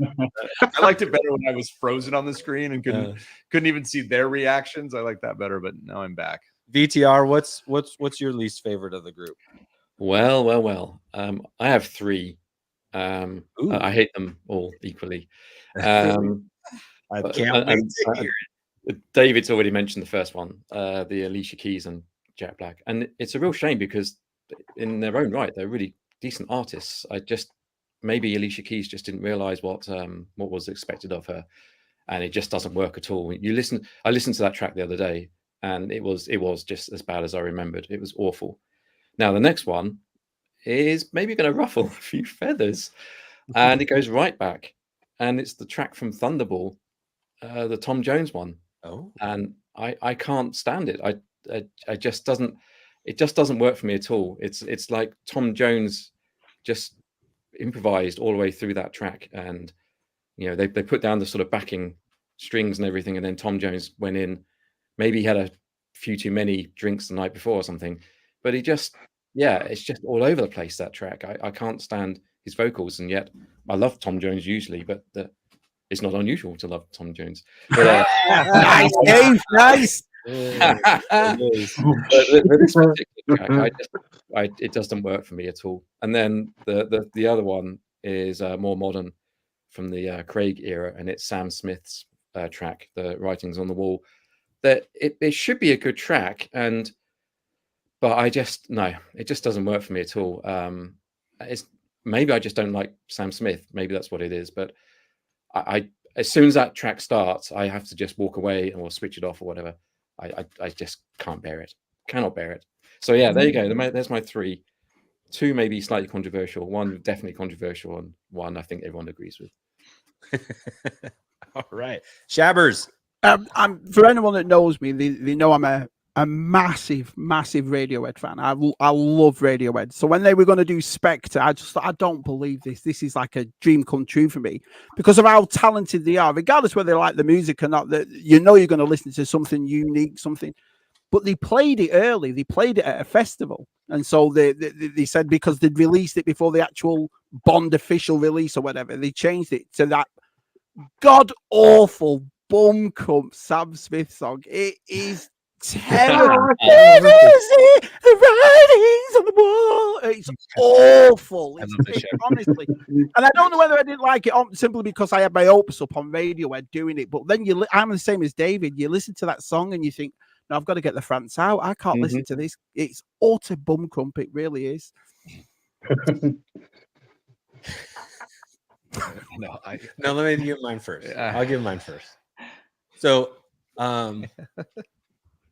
I liked it better when I was frozen on the screen and couldn't even see their reactions. I like that better, but now I'm back. VTR, what's your least favorite of the group? Well. I have three. I hate them all equally. I can't wait to hear it. David's already mentioned the first one, the Alicia Keys and Jack Black, and it's a real shame because in their own right they're really decent artists. Maybe Alicia Keys just didn't realize what was expected of her, and it just doesn't work at all. I listened to that track the other day, and it was just as bad as I remembered. It was awful. Now the next one is maybe going to ruffle a few feathers, and it goes right back, and it's the track from Thunderball, the Tom Jones one. Oh, and I can't stand it. I just doesn't. It just doesn't work for me at all. It's like Tom Jones just improvised all the way through that track, and they put down the sort of backing strings and everything, and then Tom Jones went in. Maybe he had a few too many drinks the night before or something, but it's just all over the place, that track. I can't stand his vocals, and yet I love Tom Jones usually, but it's not unusual to love Tom Jones. But, nice, Dave, nice. But this particular track, it doesn't work for me at all. And then the other one is more modern, from the Craig era, and it's Sam Smith's track, The Writings on the Wall. That it should be a good track, but it just doesn't work for me at all. maybe I just don't like Sam Smith. Maybe that's what it is. But I as soon as that track starts, I have to just walk away or switch it off or whatever. I just can't bear it. Cannot bear it. So yeah, there you go. There's my 3. 2 maybe slightly controversial. 1 definitely controversial, and 1 I think everyone agrees with. All right, Shabbers. I'm for anyone that knows me, they know I'm a massive Radiohead fan. I love Radiohead. So when they were going to do Spectre, I just thought, I don't believe this. This is like a dream come true for me because of how talented they are, regardless whether they like the music or not. That you're going to listen to something unique, something. But they played it early. They played it at a festival, and so they said because they'd released it before the actual Bond official release or whatever, they changed it to that god awful bum cunt Sam Smith song. It is terrible. The writings on the wall. It's awful. It's honestly, and I don't know whether I didn't like it simply because I had my hopes up on Radiohead doing it. But then I'm the same as David. You listen to that song and you think, no, I've got to get the France out. I can't listen to this. It's utter bum crump. It really is. No, let me give mine first. I'll give mine first. So,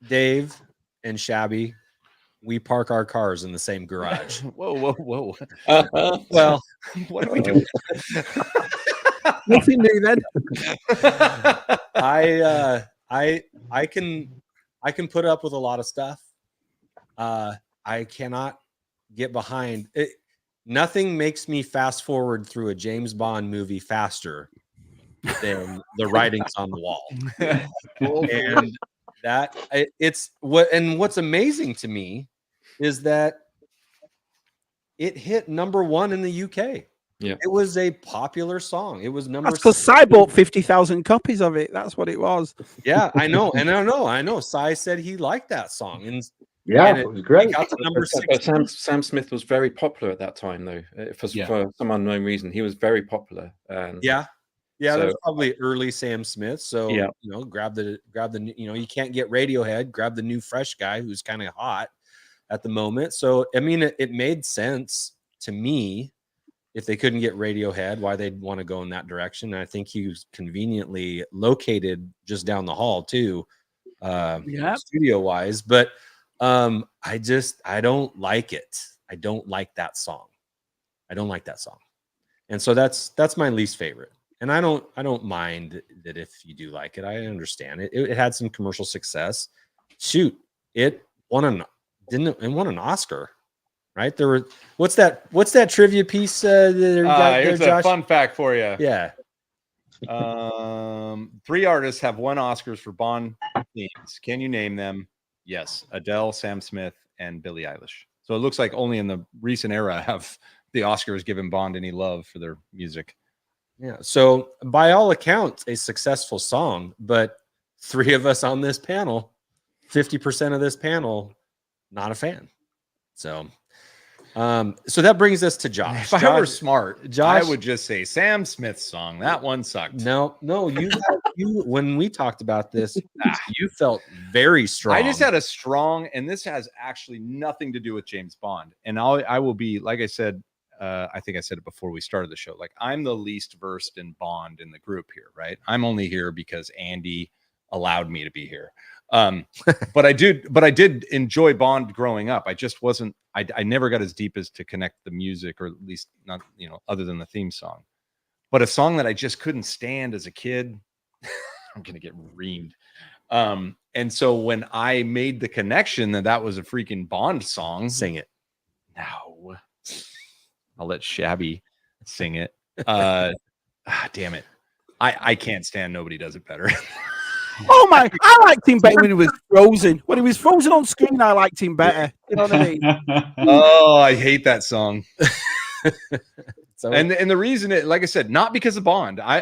Dave and Shabby, we park our cars in the same garage. Whoa. Well, what are we doing? Nothing new then. I can put up with a lot of stuff. I cannot get behind it. Nothing makes me fast forward through a James Bond movie faster than the writings on the wall. And what's amazing to me is that it hit #1 in the UK. Yeah, it was a popular song. It was number. That's because Cy bought 50,000 copies of it. That's what it was. Yeah, I know, and I know. Cy said he liked that song, and it was great. Got to number 6. Sam Smith was very popular at that time, though. For some unknown reason, he was very popular. Yeah, that's probably early Sam Smith. So yeah, grab the you can't get Radiohead. Grab the new fresh guy who's kind of hot at the moment. So I mean, it made sense to me. If they couldn't get Radiohead, why they'd want to go in that direction. And I think he was conveniently located just down the hall too, studio wise. But I don't like it. I don't like that song. And so that's my least favorite. And I don't mind that if you do like it. I understand it. It had some commercial success. Shoot, it won an Oscar. Right there were what's that trivia piece? Here's a fun fact for you. Yeah, 3 artists have won Oscars for Bond themes. Can you name them? Yes, Adele, Sam Smith, and Billie Eilish. So it looks like only in the recent era have the Oscars given Bond any love for their music. Yeah. So by all accounts, a successful song, but 3 of us on this panel, 50% of this panel, not a fan. So that brings us to Josh. If I were smart, Josh, I would just say Sam Smith's song. That one sucked. No, you when we talked about this, you felt very strong. I just had a strong, and this has actually nothing to do with James Bond. And I will be, like I said, I think I said it before we started the show. Like, I'm the least versed in Bond in the group here, right? I'm only here because Andy allowed me to be here. But I did enjoy Bond growing up. I just wasn't, I never got as deep as to connect the music, or at least not, other than the theme song. But a song that I just couldn't stand as a kid, I'm going to get reamed. And so when I made the connection that was a freaking Bond song, sing it. No, I'll let Shabby sing it. Damn it. I can't stand Nobody Does It Better. Oh my! I liked him better when he was frozen. When he was frozen on screen, I liked him better. You know what I mean? Oh, I hate that song. And the reason like I said, not because of Bond. I'm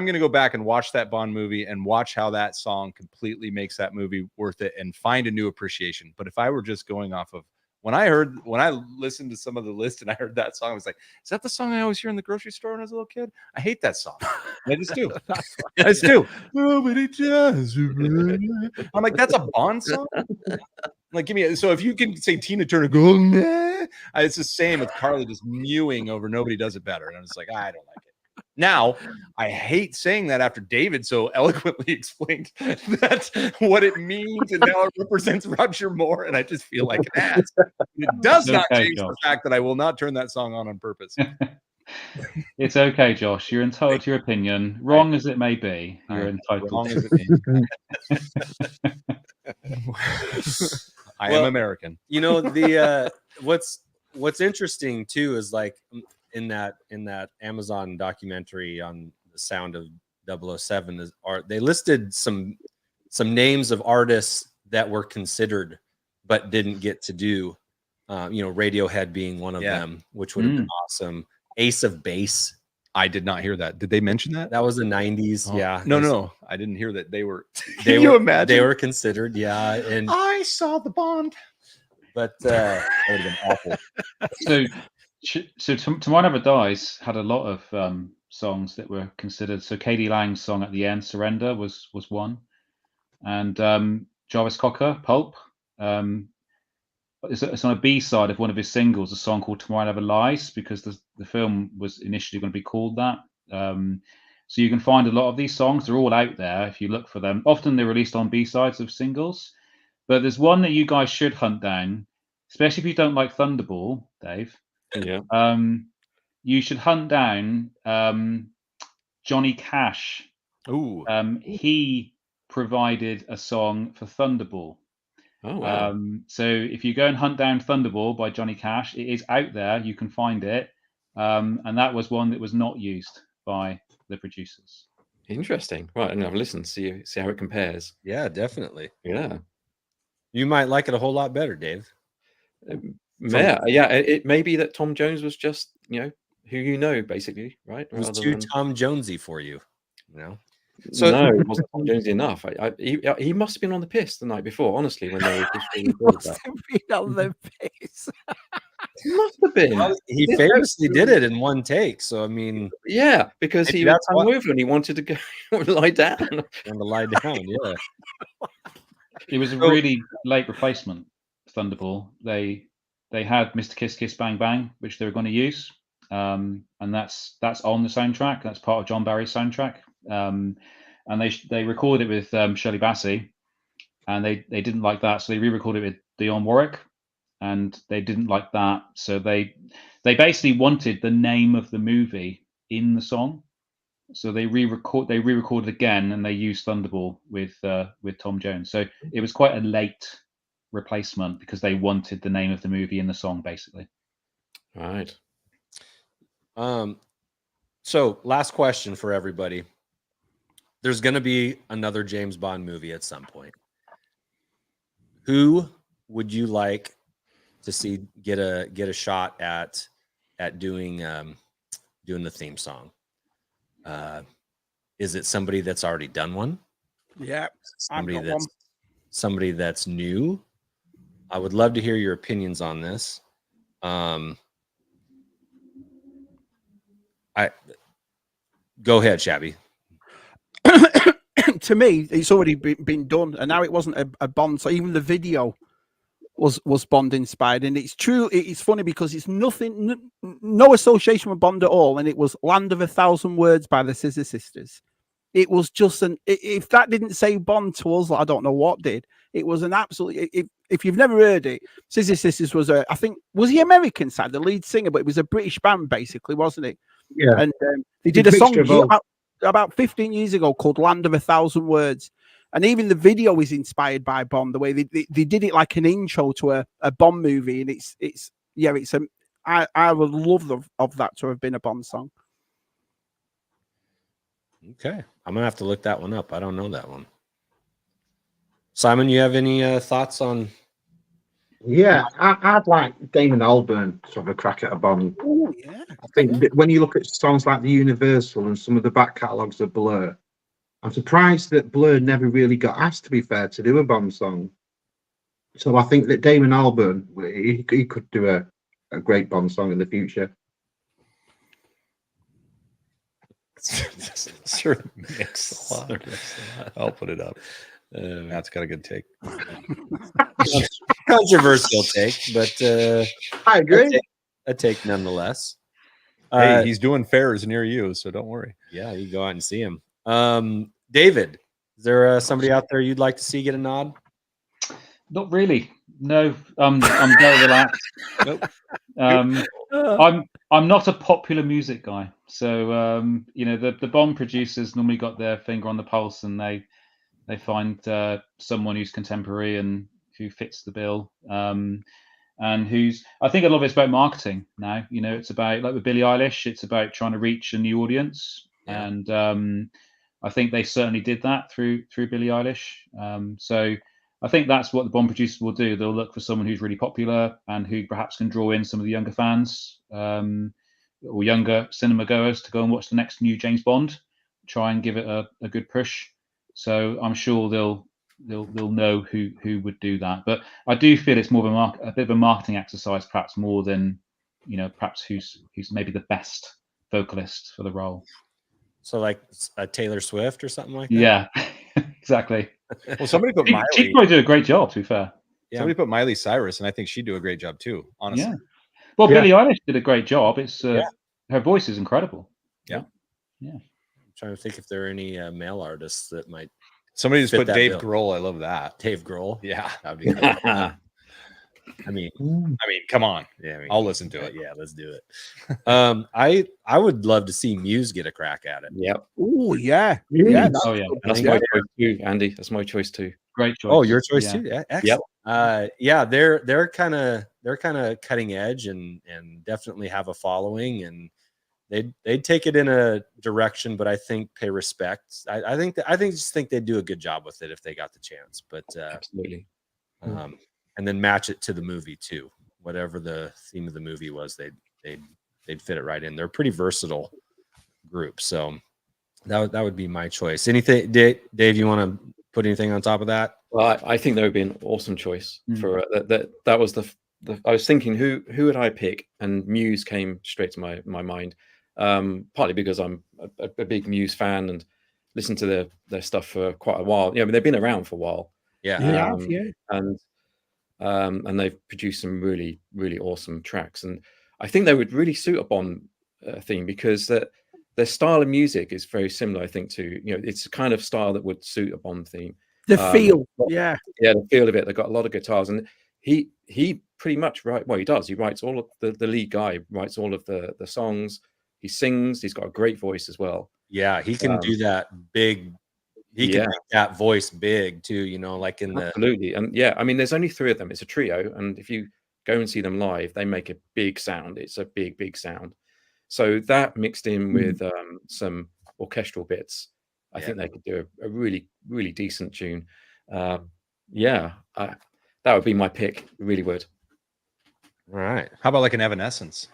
going to go back and watch that Bond movie and watch how that song completely makes that movie worth it and find a new appreciation. But if I were just going off of when I listened to some of the list and I heard that song, I was like, is that the song I always hear in the grocery store when I was a little kid? I hate that song. I just do. I just do. Nobody does. I'm like, that's a Bond song? Like, give me so if you can say Tina Turner, go, nah, it's the same with Carly just mewing over Nobody Does It Better. And I'm just like, I don't like it. Now, I hate saying that after David so eloquently explained that what it means, and now it represents Roger Moore, and I just feel like an ass. It does not change the fact that I will not turn that song on purpose. It's okay, Josh. You're entitled to your opinion. Wrong as it may be, you're entitled Wrong to as it may be. I am American. You know, the what's interesting too is like in that Amazon documentary on the sound of 007 they listed some names of artists that were considered but didn't get to do. Radiohead being one of them, which would have been awesome. Ace of Base. I did not hear that. Did they mention that? That was the 90s. Oh. Yeah. No. I didn't hear that they were. Can you imagine? They were considered. Yeah. And I saw the Bond. But that would have been awful. So Tomorrow Never Dies had a lot of songs that were considered. So K.D. Lang's song at the end, Surrender, was one. And Jarvis Cocker, Pulp. It's on a B-side of one of his singles, a song called Tomorrow Never Lies, because the film was initially going to be called that. So you can find a lot of these songs. They're all out there if you look for them. Often they're released on B-sides of singles. But there's one that you guys should hunt down, especially if you don't like Thunderball, Dave. Yeah. You should hunt down Johnny Cash. Ooh. He provided a song for Thunderball. Oh, wow. So if you go and hunt down Thunderball by Johnny Cash, it is out there. You can find it. And that was one that was not used by the producers. Interesting. Right, and I've listened. See how it compares. Yeah, definitely. Yeah. You might like it a whole lot better, Dave. Yeah. It may be that Tom Jones was just, who basically, right? It was too Tom Jonesy for you, So no, it wasn't Tom Jonesy enough. He must have been on the piss the night before, honestly, when they must have been on the piss. He must have been. Well, he famously did it in one take. So I mean, yeah, because he was hungover and he wanted to go lie down. Want to lie down, yeah. It was a really late replacement, Thunderball. They had Mr. Kiss Kiss Bang Bang, which they were going to use, and that's on the soundtrack. That's part of John Barry's soundtrack. And they recorded it with Shirley Bassey, and they didn't like that, so they re-recorded it with Dionne Warwick, and they didn't like that, so they basically wanted the name of the movie in the song, so they re-recorded again, and they used Thunderball with Tom Jones. So it was quite a late replacement because they wanted the name of the movie in the song, basically. Right. So last question for everybody. There's going to be another James Bond movie at some point. Who would you like to see get a shot at doing the theme song? Is it somebody that's already done one? Yeah, somebody that's new. I would love to hear your opinions on this. Go ahead, Shabby. To me, it's already been done, and now it wasn't a Bond. So even the video was Bond inspired, and it's true. It's funny because it's nothing, no association with Bond at all, and it was "Land of a Thousand Words" by the Scissor Sisters. It was just if that didn't say Bond to us, I don't know what did. It was an absolute. If you've never heard it, Scissor Sisters was I think was the American side, the lead singer, but it was a British band basically, wasn't it? Yeah. And they did a song about 15 years ago called "Land of a Thousand Words," and even the video is inspired by Bond. The way they did it like an intro to a Bond movie, and I would love of that to have been a Bond song. Okay, I'm gonna have to look that one up. I don't know that one. Simon, you have any thoughts on? Yeah, I'd like Damon Albarn to have a crack at a Bond. Oh yeah, I think when you look at songs like the Universal and some of the back catalogues of Blur, I'm surprised that Blur never really got asked, to be fair, to do a Bond song. So I think that Damon Albarn, he could do a great Bond song in the future. Sure, mix a lot. I'll put it up. That's got a good take. Controversial take, but I agree. a take nonetheless. Hey, he's doing fairs near you, so don't worry. Yeah, you go out and see him. David, is there somebody out there you'd like to see get a nod? Not really. No, I'm very relaxed. Nope. I'm not a popular music guy, so the Bond producers normally got their finger on the pulse, and they find someone who's contemporary and who fits the bill, and who's. I think a lot of it's about marketing now. It's about, like with Billie Eilish, it's about trying to reach a new audience, and I think they certainly did that through Billie Eilish. So I think that's what the Bond producers will do. They'll look for someone who's really popular and who perhaps can draw in some of the younger fans or younger cinema goers to go and watch the next new James Bond. Try and give it a good push. So I'm sure they'll know who would do that. But I do feel it's more of a bit of a marketing exercise, perhaps more than perhaps who's maybe the best vocalist for the role. So like a Taylor Swift or something like that? Yeah, exactly. Well, somebody put Miley. She'd probably do a great job, to be fair. Yeah. Somebody put Miley Cyrus, and I think she'd do a great job too, honestly. Yeah. Well, Billie Eilish did a great job. It's her voice is incredible. Yeah. I'm trying to think if there are any male artists that might. Somebody just put Dave bill. Grohl. I love that. Dave Grohl. Yeah. That'd be good. I mean, come on. Yeah, I'll listen to it. Yeah, let's do it. I would love to see Muse get a crack at it. Yep. Oh yeah. Oh yeah. That's my choice too, Andy. That's my choice too. Great choice. Oh, your choice too. Yeah, excellent. Yep. They're kind of cutting edge and definitely have a following, and they'd take it in a direction, but I think pay respect. I think they'd do a good job with it if they got the chance. But Absolutely. And then match it to the movie too. Whatever the theme of the movie was, they'd fit it right in. They're a pretty versatile group, so that would be my choice. Anything, Dave? You want to put anything on top of that? Well, I think that would be an awesome choice for that was the I was thinking who would I pick, and Muse came straight to my mind. Partly because I'm a big Muse fan and listened to their stuff for quite a while. They've been around for a while. Yeah. And they've produced some really, really awesome tracks. And I think they would really suit a Bond theme because their style of music is very similar, I think, to, it's a kind of style that would suit a Bond theme. The feel. Yeah, the feel of it. They've got a lot of guitars. And he pretty much he does. He writes all of the lead guy writes all of the songs. He sings. He's got a great voice as well. Yeah, he can do that big. He can make that voice big too, like in the. Absolutely. And there's only 3 of them. It's a trio. And if you go and see them live, they make a big sound. It's a big, big sound. So that mixed in with some orchestral bits, I think they could do a really, really decent tune. That would be my pick. It really would. All right. How about like an Evanescence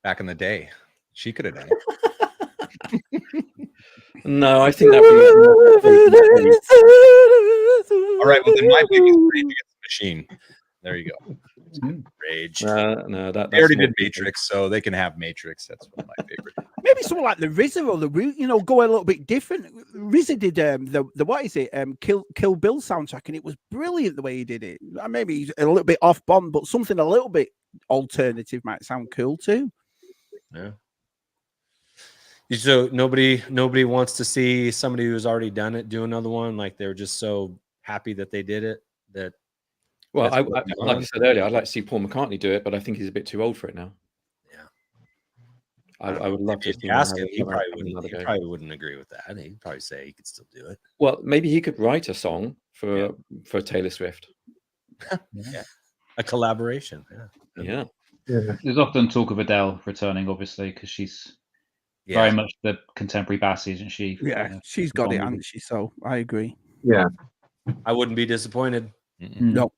back in the day? She could have done it. No, I think that. All right. Well, then my pick is Rage Against the Machine. There you go. Rage. No, they already did Matrix, so they can have Matrix. That's one of my favorite. Maybe something like the RZA or the Root, go a little bit different. RZA did the what is it? Kill Bill soundtrack, and it was brilliant the way he did it. Maybe a little bit off Bond, but something a little bit alternative might sound cool too. Yeah. So nobody wants to see somebody who's already done it do another one. Like they're just so happy that they did it. Like I said earlier, I'd like to see Paul McCartney do it, but I think he's a bit too old for it now. Yeah, I would love to ask him. He probably wouldn't agree with that. He'd probably say he could still do it. Well, maybe he could write a song for Taylor Swift. Yeah, a collaboration. Yeah. There's often talk of Adele returning, obviously, because she's very much the contemporary bass, isn't she? Yeah, she's got it, hasn't she? So I agree. Yeah, I wouldn't be disappointed. No.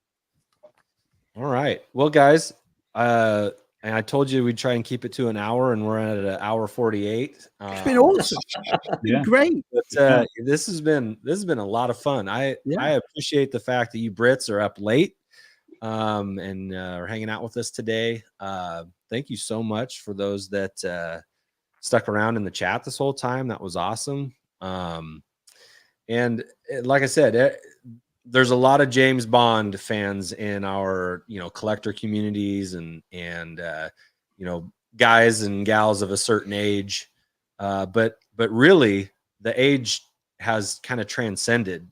All right. Well, guys, and I told you we'd try and keep it to an hour, and we're at an hour 48. It's been awesome. It's been great. But this has been a lot of fun. I appreciate the fact that you Brits are up late. and are hanging out with us today. Thank you so much for those that stuck around in the chat this whole time. That was awesome. And like I said, there's a lot of James Bond fans in our, collector communities and guys and gals of a certain age. But really the age has kind of transcended,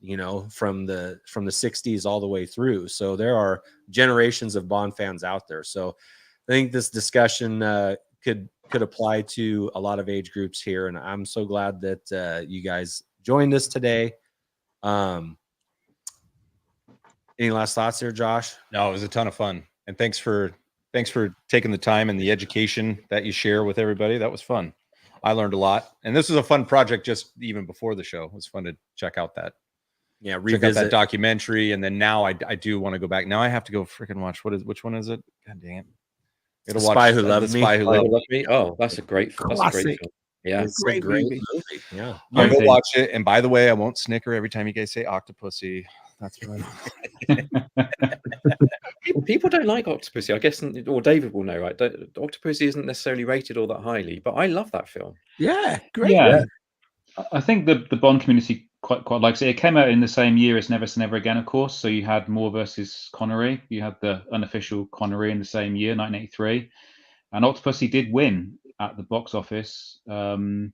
from the 60s all the way through. So there are generations of Bond fans out there. So I think this discussion could apply to a lot of age groups here. And I'm so glad that you guys joined us today. Any last thoughts here, Josh? No, it was a ton of fun. And thanks for taking the time and the education that you share with everybody. That was fun. I learned a lot. And this was a fun project just even before the show. It was fun to check out that. Yeah, revisit. Check out that documentary. And then now I do want to go back. Now I have to go freaking watch. Which one is it? God dang it. The Spy Who Loved Me. Spy Who Loved Me. Oh, that's a great film. Yeah, it's a great movie. Yeah. I'll go watch it. And by the way, I won't snicker every time you guys say Octopusy. That's right. People don't like Octopusy, I guess, or David will know, right? Octopusy isn't necessarily rated all that highly, but I love that film. Yeah, great. Yeah. I think the Bond community quite likes it. It came out in the same year as Never Say Never Again, of course. So you had Moore versus Connery. You had the unofficial Connery in the same year, 1983, and Octopussy did win at the box office. But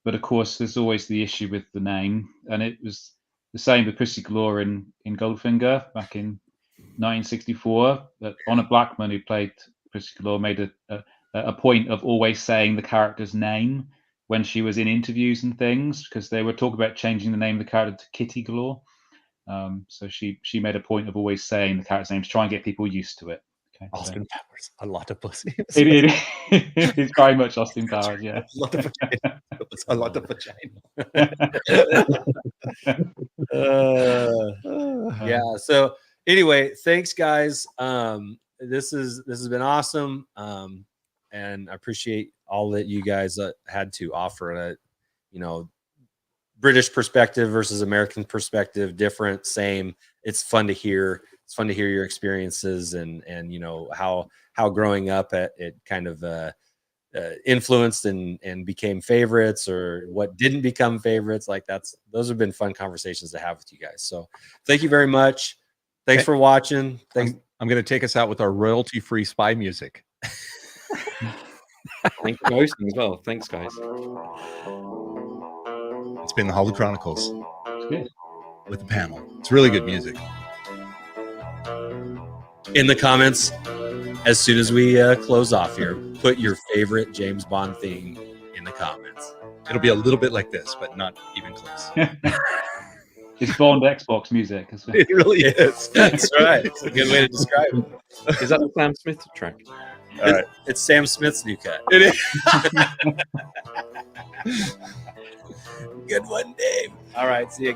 of course, there's always the issue with the name, and it was the same with Chrissy Galore in Goldfinger back in 1964. That Honor Blackman, who played Chrissy Galore, made a point of always saying the character's name when she was in interviews and things, because they were talking about changing the name of the character to Kitty Galore. So she made a point of always saying the character's name to try and get people used to it. Okay, Austin Powers, a lot of pussy. It's very much Austin Powers, yeah. A lot of vagina. Yeah. So anyway, thanks guys. This has been awesome. And I appreciate all that you guys had to offer. British perspective versus American perspective, different, same. It's fun to hear. It's fun to hear your experiences and how growing up it kind of influenced and became favorites, or what didn't become favorites. Like those have been fun conversations to have with you guys. So thank you very much. Thanks for watching. Thanks. I'm going to take us out with our royalty-free spy music. Thank you for hosting as well. Thanks, guys. It's been the Holly Chronicles with the panel. It's really good music. In the comments, as soon as we close off here, put your favorite James Bond theme in the comments. It'll be a little bit like this, but not even close. It's Bond Xbox music. It really is. That's right. It's a good way to describe it. Is that the Sam Smith track? All right. It's Sam Smith's new cut. It is. Good one, Dave. All right. See you.